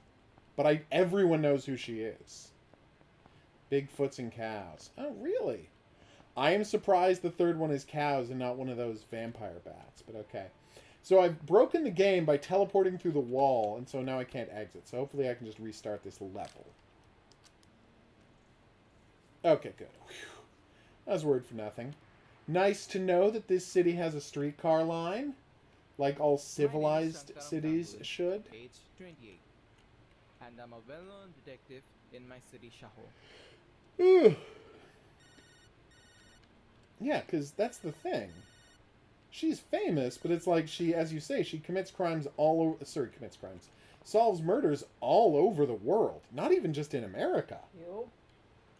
But everyone knows who she is. Bigfoots and cows. Oh, really? I am surprised the third one is cows and not one of those vampire bats, but okay. So I've broken the game by teleporting through the wall, and so now I can't exit. So hopefully I can just restart this level. Okay, good. Whew. That was word for nothing. Nice to know that this city has a streetcar line, like all civilized cities should. Age 28. And I'm a well-known detective in my city, Shaho. Yeah, because that's the thing. She's famous, but it's like she, as you say, she commits crimes all over... Sorry, commits crimes. Solves murders all over the world. Not even just in America. Yup.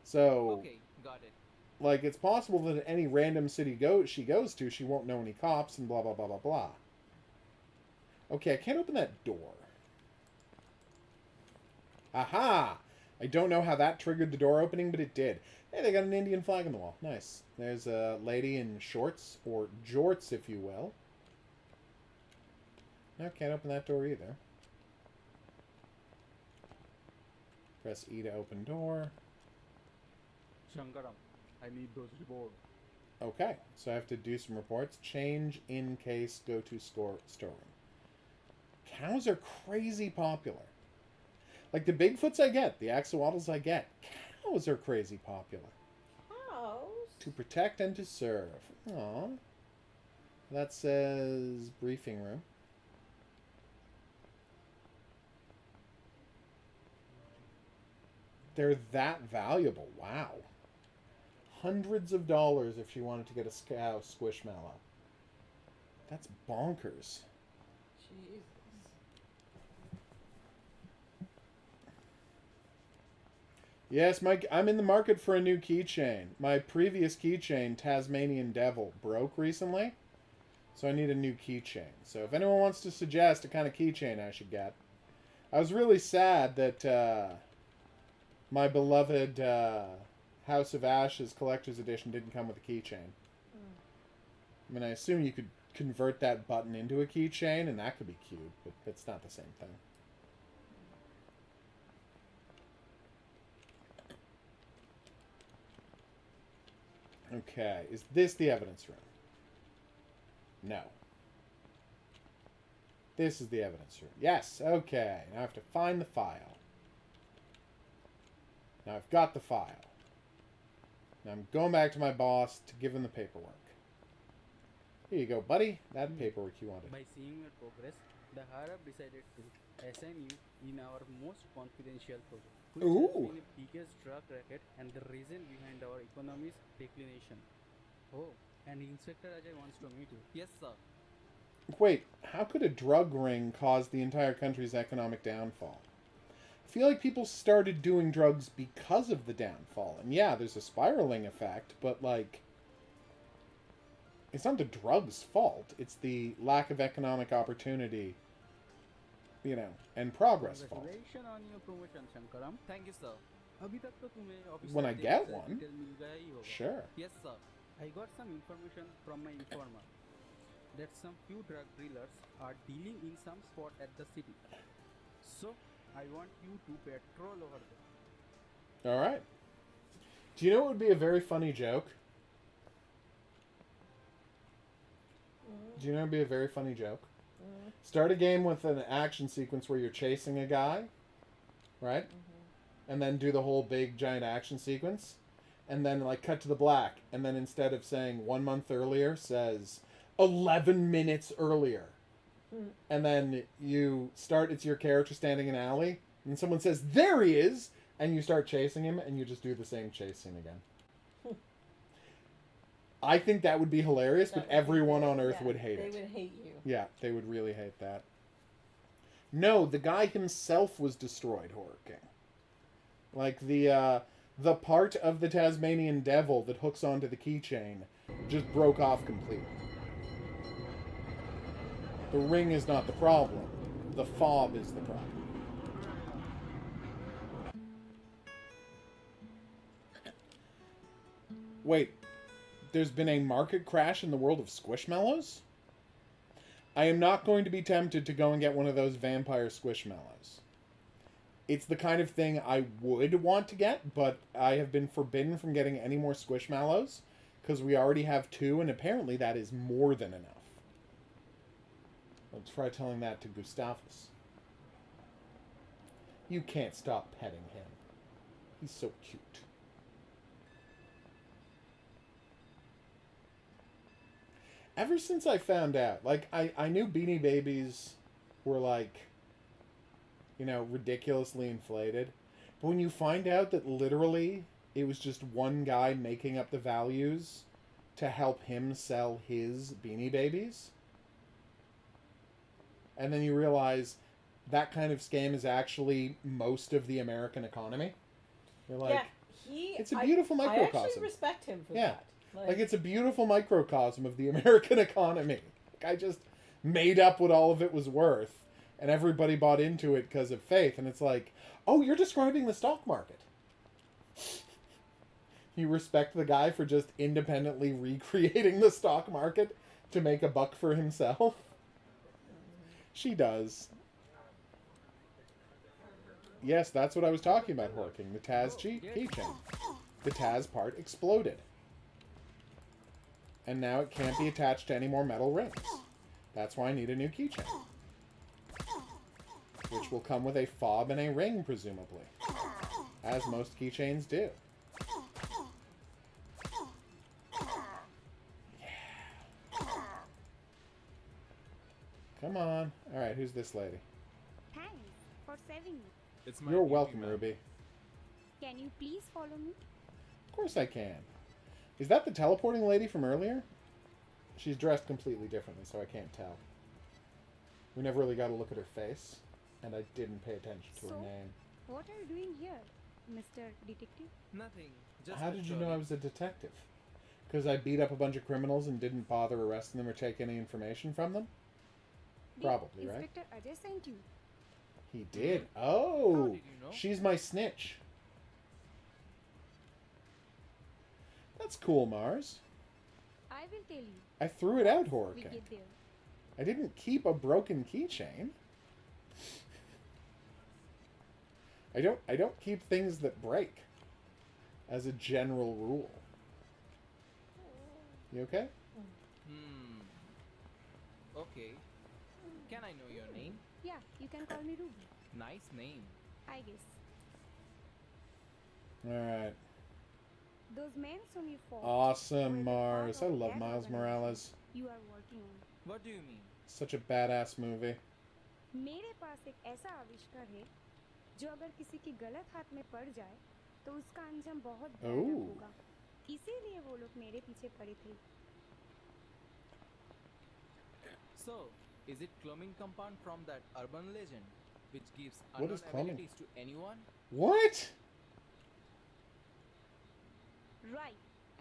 So... Okay, got it. Like, it's possible that any random city she goes to, she won't know any cops and blah, blah, blah, blah, blah. Okay, I can't open that door. Aha! I don't know how that triggered the door opening, but it did. Hey, they got an Indian flag on the wall. Nice. There's a lady in shorts, or jorts, if you will. No, can't open that door either. Press E to open door. Shankaram, I need those reports. Okay, so I have to do some reports. Change in case, go to storeroom. Cows are crazy popular. Like, the Bigfoots I get, the axolotls I get. Cows are crazy popular. Cows? To protect and to serve. Aww. That says briefing room. They're that valuable. Wow. Hundreds of dollars if she wanted to get a cow squishmallow. That's bonkers. Jesus. Yes, Mike, I'm in the market for a new keychain. My previous keychain, Tasmanian Devil, broke recently. So I need a new keychain. So if anyone wants to suggest a kind of keychain I should get. I was really sad that my beloved House of Ashes Collector's Edition didn't come with a keychain. I mean, I assume you could convert that button into a keychain, and that could be cute, but it's not the same thing. Okay, is this the evidence room? No. This is the evidence room. Yes, okay. Now I have to find the file. Now I've got the file. Now I'm going back to my boss to give him the paperwork. Here you go, buddy. That paperwork you wanted. By seeing your progress, the higher up decided to assign you in our most confidential project, which has been the biggest drug racket and the reason behind our economy's declination. Oh, and Inspector Ajay wants to meet you. Yes, sir. Wait, how could a drug ring cause the entire country's economic downfall? I feel like people started doing drugs because of the downfall. And yeah, there's a spiraling effect, but like, it's not the drug's fault. It's the lack of economic opportunity, and progress fault. Congratulations on your promotion, Shankaram. Thank you, sir. अभी तक तो तुम्हें office When से I details get one. मिल गया ही होगा. Sure. Yes, sir. I got some information from my informer that some few drug dealers are dealing in some spot at the city. So, I want you to patrol over there. Alright. Do you know what would be a very funny joke? Do you know what would be a very funny joke? Start a game with an action sequence where you're chasing a guy, right? And then do the whole big giant action sequence. And then cut to the black. And then instead of saying 1 month earlier, says 11 minutes earlier. And then you start, it's your character standing in an alley. And someone says, there he is! And you start chasing him, and you just do the same chase scene again. I think that would be hilarious, but everyone on Earth would hate it. They would hate you. Yeah, they would really hate that. No, the guy himself was destroyed, Horror King. Like, the part of the Tasmanian Devil that hooks onto the keychain just broke off completely. The ring is not the problem. The fob is the problem. Wait, there's been a market crash in the world of Squishmallows? I am not going to be tempted to go and get one of those vampire squishmallows. It's the kind of thing I would want to get, but I have been forbidden from getting any more squishmallows because we already have 2, and apparently that is more than enough. I'll try telling that to Gustavus. You can't stop petting him. He's so cute. Ever since I found out, like, I knew Beanie Babies were, like, you know, ridiculously inflated. But when you find out that literally it was just one guy making up the values to help him sell his Beanie Babies, and then you realize that kind of scam is actually most of the American economy, you're like, yeah, it's a beautiful microcosm. I actually respect him for Yeah. that. Like, it's a beautiful microcosm of the American economy. Like, I just made up what all of it was worth, and everybody bought into it because of faith. And it's like, oh, you're describing the stock market. You respect the guy for just independently recreating the stock market to make a buck for himself? She does. Yes, that's what I was talking about, Horking. The Taz keychain. The Taz part exploded. And now it can't be attached to any more metal rings. That's why I need a new keychain. Which will come with a fob and a ring, presumably. As most keychains do. Yeah. Come on. Alright, who's this lady? Thanks for saving me. It's my You're duty, welcome, ma'am. Ruby. Can you please follow me? Of course I can. Is that the teleporting lady from earlier? She's dressed completely differently, so I can't tell. We never really got to look at her face, and I didn't pay attention to her name. What are you doing here, Mr. Detective? Nothing. Just How a did you know story. I was a detective? Because I beat up a bunch of criminals and didn't bother arresting them or take any information from them? Probably, right? Inspector Ajay sent you. He did. How Oh! did you know? She's my snitch. That's cool, Mars. I will tell you. I threw it out, We Horking. get there. I didn't keep a broken keychain. I don't keep things that break. As a general rule. You okay? Okay. Can I know your name? Yeah, you can call me Ruby. Nice name. I guess. Alright. Those men whom you fought. Awesome, were the part Mars. I of love that Miles organization Morales. You are working on. What do you mean? Such a badass movie. मेरे पास एक ऐसा आविष्कार है जो अगर किसी की गलत हाथ में पड़ जाए तो उसका अंजाम बहुत भयानक Oh. होगा इसीलिए वो लोग मेरे पीछे पड़े थे So, is it clumming compound from that urban legend which gives What is unknown clumming? abilities to anyone? What? right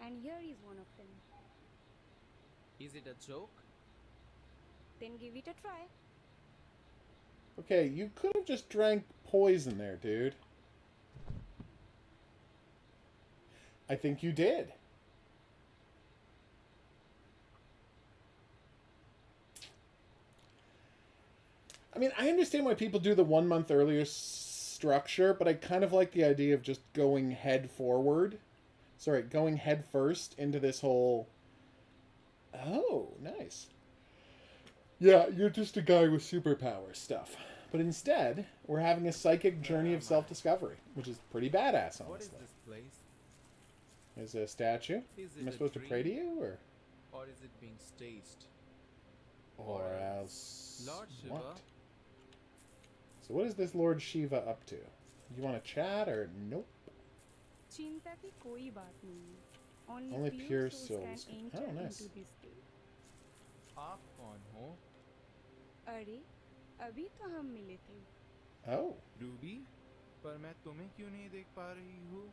and here is one of them Is it a joke? then give it a try Okay, you could have just drank poison there, dude. I think you did. I mean, I understand why people do the 1 month earlier structure, but I kind of like the idea of just going head forward. Sorry, going head first into this whole... Oh, nice. Yeah, you're just a guy with superpower stuff. But instead, we're having a psychic journey of self-discovery, which is pretty badass, honestly. What is this place? There's a statue. Is Am I it a supposed to pray to dream? you, or... Or is it being staged? Or else... Lord Shiva? What? So what is this Lord Shiva up to? You want to chat, or nope? चिंता की कोई बात नहीं है Only only pure pure souls souls can can- enter Oh, nice. into this state आप कौन हो? अरे अभी तो हम मिले थे Oh. रूबी? पर मैं तुम्हें क्यों नहीं देख पा रही हूँ?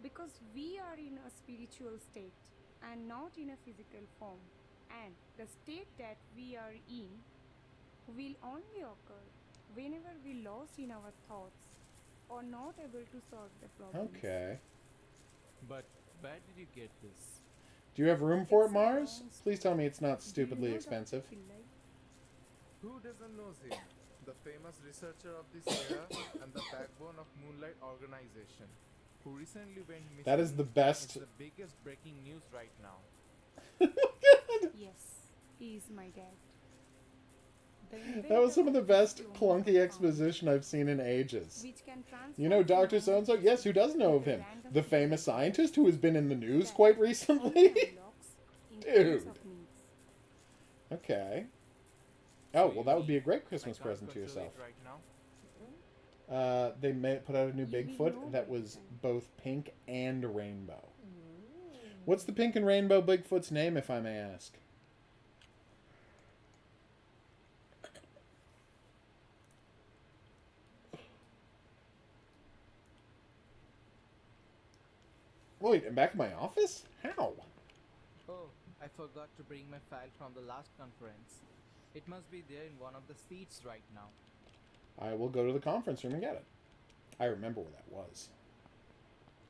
because we are in a spiritual state and not in a physical form and the state that we are in will only occur whenever we lost in our thoughts or not able to solve the problem Okay. But where did you get this? Do you have room for it, It's a Mars? long Please tell me it's not Do you stupidly know Dr. expensive. Pillai? Who doesn't know him? The famous researcher of this era and the backbone of Moonlight Organization, who recently went missing. That is the best. It's the biggest breaking news right now. Yes, he is my dad. That was some of the best clunky exposition I've seen in ages. Which can You know Dr. So-and-so? Yes, who doesn't know of him? The famous scientist who has been in the news quite recently? Dude. Okay. Oh, well, that would be a great Christmas present to yourself. Right now. They put out a new Bigfoot that was both pink and rainbow. What's the pink and rainbow Bigfoot's name, if I may ask? Wait, I'm back in my office? How? Oh, I forgot to bring my file from the last conference. It must be there in one of the seats right now. I will go to the conference room and get it. I remember where that was.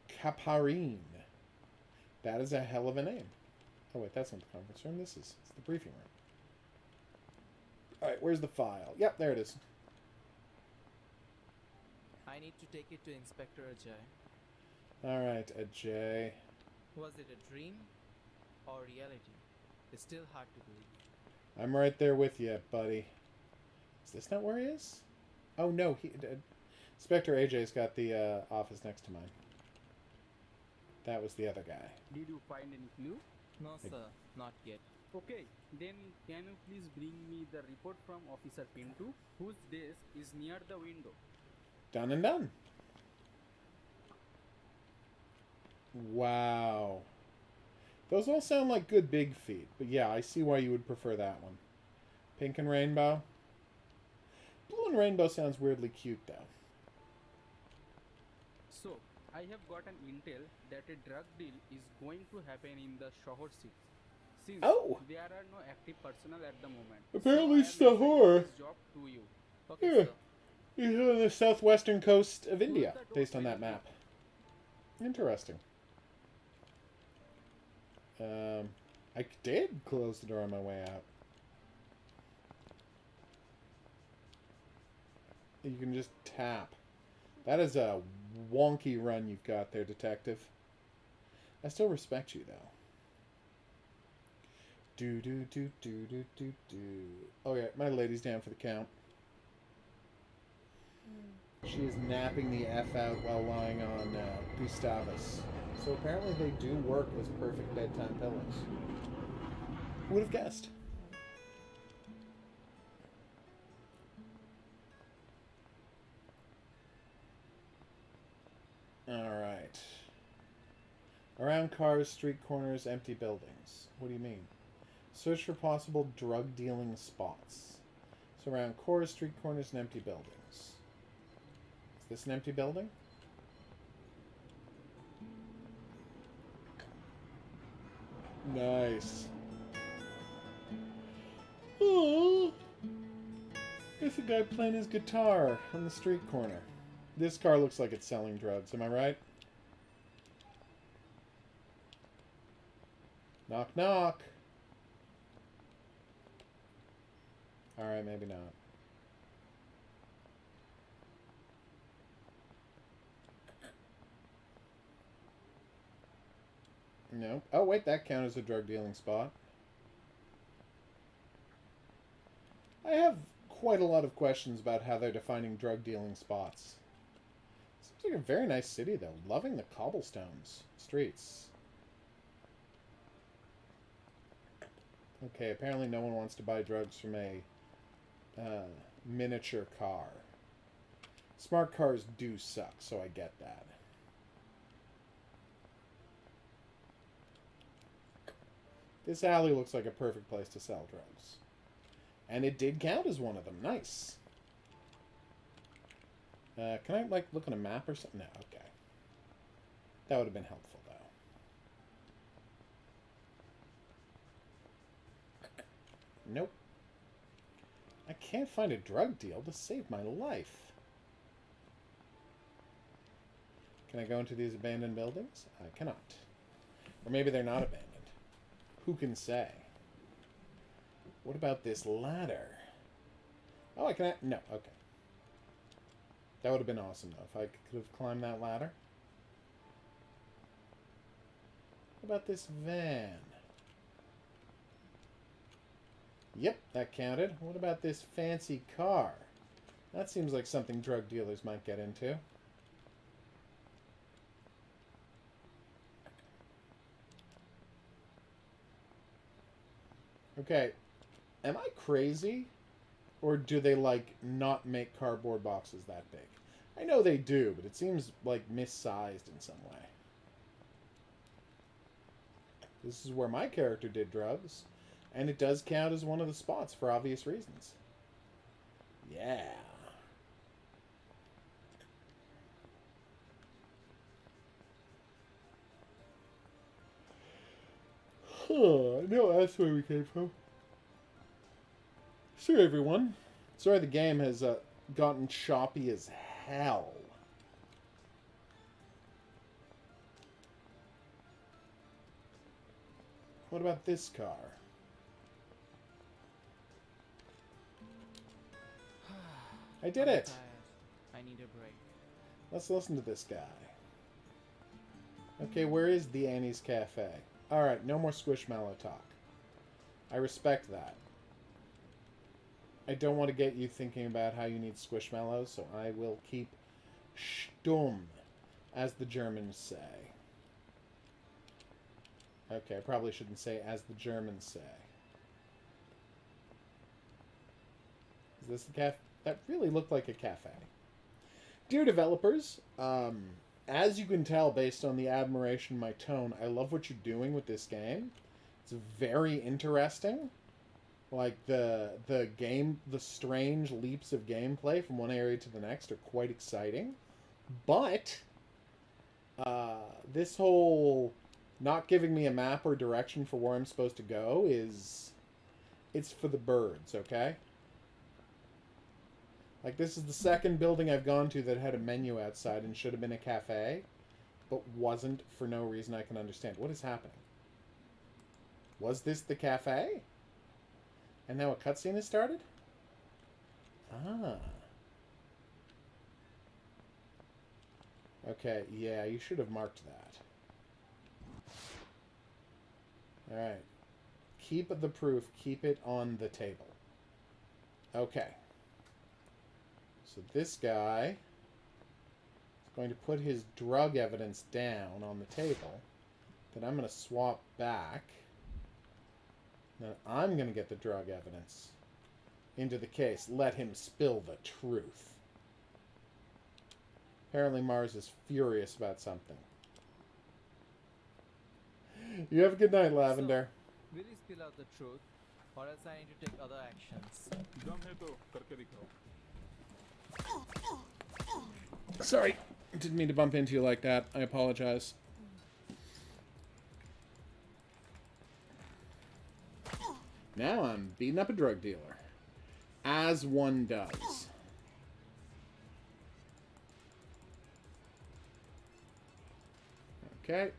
Caparine. That is a hell of a name. Oh wait, that's not the conference room. It's the briefing room. Alright, where's the file? Yep, there it is. I need to take it to Inspector Ajay. Alright, Ajay. Was it a dream or reality? It's still hard to believe. I'm right there with you, buddy. Is this not where he is? Oh no, Inspector AJ's got the office next to mine. That was the other guy. Did you find any clue? No, sir, not yet. Okay, then can you please bring me the report from Officer Pinto, whose desk is near the window? Done and done. Wow. Those all sound like good big feet, but yeah, I see why you would prefer that one. Pink and rainbow. Blue and rainbow sounds weirdly cute, though. So, I have got an intel that a drug deal is going to happen in the Shahor city. Since there are no active personnel at the moment. Apparently so I am assigning this job to you. Okay, Yeah. sir. He's on the southwestern coast of India, based on that map. Interesting. I did close the door on my way out. You can just tap. That is a wonky run you've got there, detective. I still respect you, though. Do do do do do do do. Oh yeah, my lady's down for the count. She is napping the F out while lying on Gustavus. So apparently they do work as perfect bedtime pillows. Who would have guessed? Alright. Around cars, street corners, empty buildings. What do you mean? Search for possible drug dealing spots. So around cars, street corners, and empty buildings. Is this an empty building? Nice. Oh, there's a guy playing his guitar on the street corner. This car looks like it's selling drugs, am I right? Knock, knock. Alright, maybe not. No. Oh, wait, that counts as a drug dealing spot. I have quite a lot of questions about how they're defining drug dealing spots. Seems like a very nice city, though. Loving the cobblestones streets. Okay, apparently no one wants to buy drugs from a miniature car. Smart cars do suck, so I get that. This alley looks like a perfect place to sell drugs. And it did count as one of them. Nice. Can I, like, look at a map or something? No, okay. That would have been helpful, though. Nope. I can't find a drug deal to save my life. Can I go into these abandoned buildings? I cannot. Or maybe they're not abandoned. Who can say? What about this ladder? Oh, I can... No, okay. That would have been awesome, though, if I could have climbed that ladder. What about this van? Yep, that counted. What about this fancy car? That seems like something drug dealers might get into. Okay, am I crazy? Or do they, like, not make cardboard boxes that big? I know they do, but it seems, like, missized in some way. This is where my character did drugs. And it does count as one of the spots for obvious reasons. Yeah. Huh, no, that's where we came from. Sorry, everyone. Sorry the game has gotten choppy as hell. What about this car? I did it! I need a break. Let's listen to this guy. Okay, where is the Annie's Cafe? Alright, no more Squishmallow talk. I respect that. I don't want to get you thinking about how you need Squishmallows, so I will keep stumm, as the Germans say. Okay, I probably shouldn't say as the Germans say. Is this the cafe? That really looked like a cafe. Dear developers, as you can tell based on the admiration in my tone, I love what you're doing with this game. It's very interesting. Like, the strange leaps of gameplay from one area to the next are quite exciting. But, this whole not giving me a map or direction for where I'm supposed to go it's for the birds, okay? Like, this is the second building I've gone to that had a menu outside and should have been a cafe, but wasn't for no reason I can understand. What is happening? Was this the cafe? And now a cutscene has started? Ah. Okay, yeah, you should have marked that. Alright. Keep the proof. Keep it on the table. Okay. So this guy is going to put his drug evidence down on the table. Then I'm going to swap back. Then I'm going to get the drug evidence into the case. Let him spill the truth. Apparently Mars is furious about something. You have a good night, Lavender. So, will you spill out the truth, or else I need to take other actions? दम है तो करके दिखाओ. Sorry, didn't mean to bump into you like that. I apologize. Now I'm beating up a drug dealer. As one does. Okay.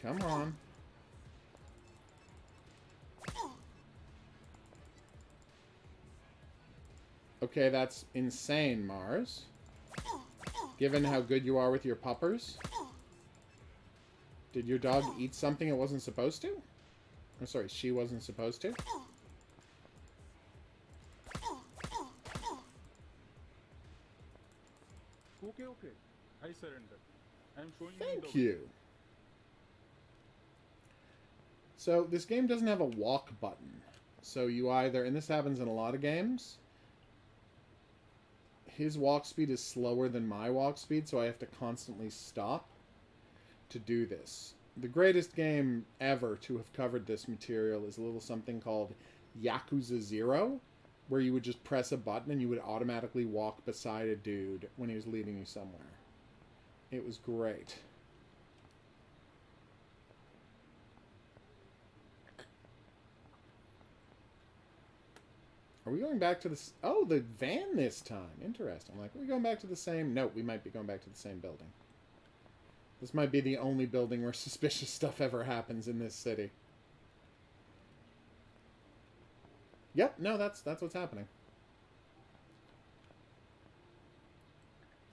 Come on. Okay, that's insane, Mars. Given how good you are with your puppers. Did your dog eat something it wasn't supposed to? I'm sorry, she wasn't supposed to? Okay, okay. I surrender. I'm showing you Thank the you. So, this game doesn't have a walk button. So you either, and this happens in a lot of games, his walk speed is slower than my walk speed, so I have to constantly stop to do this. The greatest game ever to have covered this material is a little something called Yakuza 0, where you would just press a button and you would automatically walk beside a dude when he was leading you somewhere. It was great. Are we going back to this? Oh, the van this time. Interesting. Like, are we going back to the same? No, we might be going back to the same building. This might be the only building where suspicious stuff ever happens in this city. Yep, no, that's what's happening.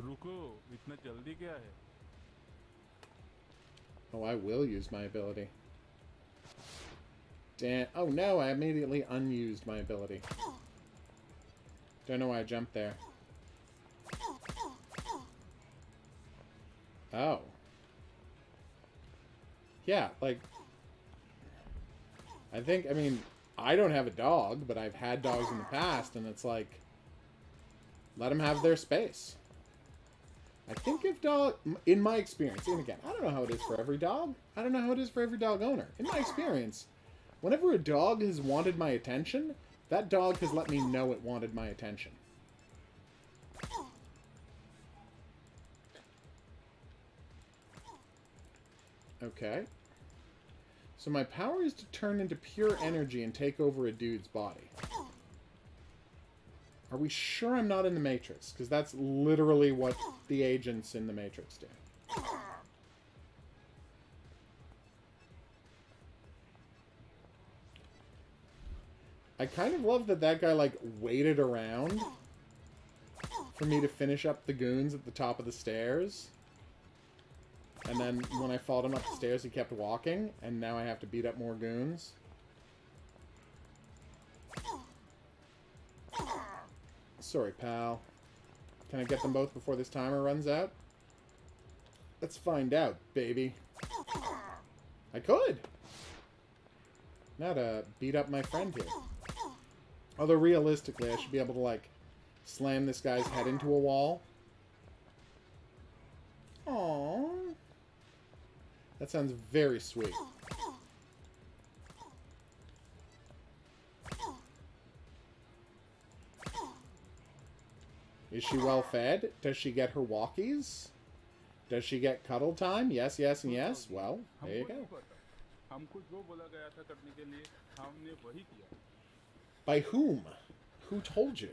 रुको, इतना जल्दी क्या है? Oh, I will use my ability. Damn. Oh no, I immediately unused my ability. Don't know why I jumped there. Oh. Yeah, like... I mean, I don't have a dog, but I've had dogs in the past, and it's like... Let them have their space. I think if dog... In my experience, and again, I don't know how it is for every dog. I don't know how it is for every dog owner. In my experience, whenever a dog has wanted my attention, that dog has let me know it wanted my attention. Okay. So my power is to turn into pure energy and take over a dude's body. Are we sure I'm not in the Matrix? Because that's literally what the agents in the Matrix do. I kind of love that that guy, like, waited around for me to finish up the goons at the top of the stairs. And then when I followed him up the stairs, he kept walking, and now I have to beat up more goons. Sorry, pal. Can I get them both before this timer runs out? Let's find out, baby. I could! Now to beat up my friend here. Although realistically, I should be able to, like, slam this guy's head into a wall. Aww. That sounds very sweet. Is she well fed? Does she get her walkies? Does she get cuddle time? Yes, yes, and yes. Well, there you go. हमको जो बोला गया था करने के लिए हमने वही किया. By whom? Who told you?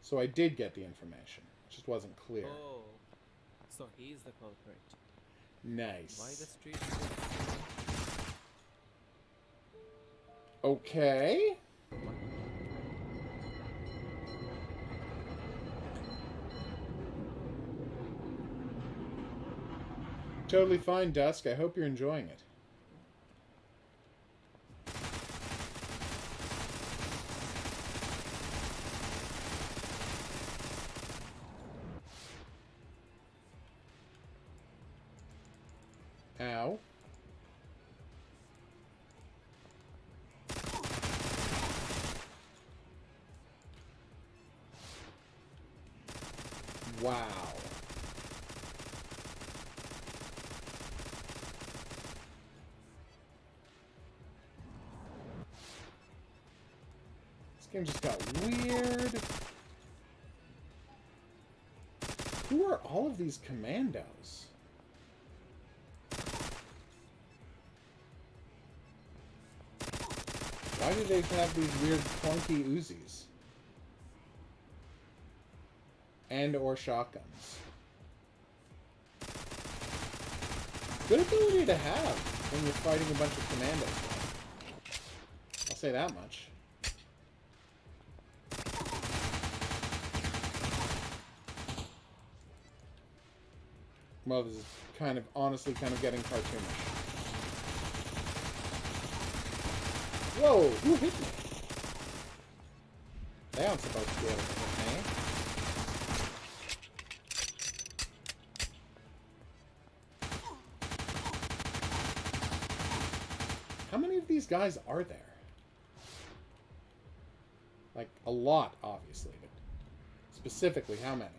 So I did get the information. It just wasn't clear. Oh, so he's the culprit. Nice. Why the street? Okay. Totally fine, Dusk. I hope you're enjoying it. Ow. Wow. This game just got weird. Who are all of these commandos? Why do they have these weird clunky Uzis? And or shotguns. Good ability to have when you're fighting a bunch of commandos. I'll say that much. Well, this is kind of, honestly, kind of getting cartoonish. Whoa, who hit me? They aren't supposed to be able to hit me. How many of these guys are there? Like, a lot, obviously, but specifically, how many?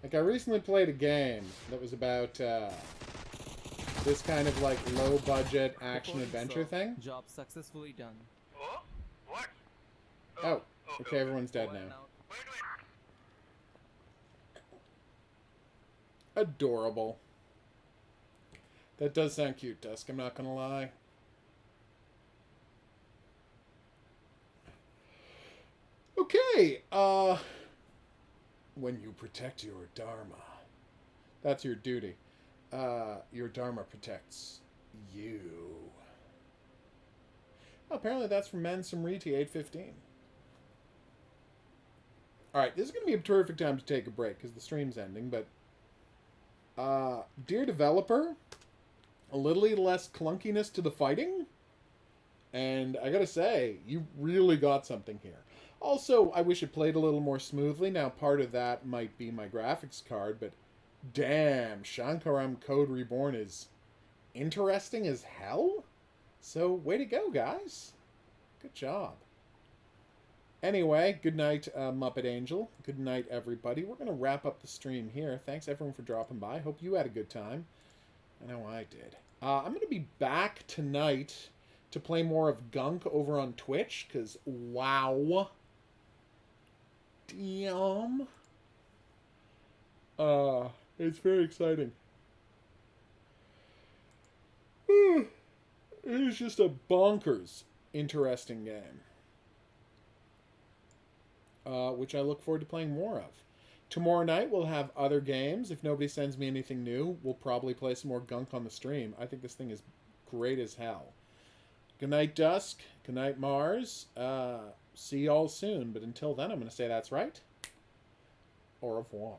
Like, I recently played a game that was about, this kind of, like, low-budget action-adventure thing. Job successfully done. Oh? What? Oh, okay, everyone's dead now. Wait. Adorable. That does sound cute, Dusk, I'm not gonna lie. Okay, when you protect your Dharma, that's your duty. Your Dharma protects you. Oh, apparently that's from Mansamriti 815. Alright, this is going to be a terrific time to take a break because the stream's ending, but dear developer, a little less clunkiness to the fighting, and I gotta say, you really got something here. Also, I wish it played a little more smoothly. Now, part of that might be my graphics card, but damn, Shankaram Code Reborn is interesting as hell. So, way to go, guys. Good job. Anyway, good night, Muppet Angel. Good night, everybody. We're going to wrap up the stream here. Thanks, everyone, for dropping by. Hope you had a good time. I know I did. I'm going to be back tonight to play more of Gunk over on Twitch, because, wow. Damn. It's very exciting. It is just a bonkers interesting game. Which I look forward to playing more of. Tomorrow night we'll have other games. If nobody sends me anything new, we'll probably play some more Gunk on the stream. I think this thing is great as hell. Good night, Dusk. Good night, Mars. See y'all soon. But until then, I'm going to say that's right. Au revoir.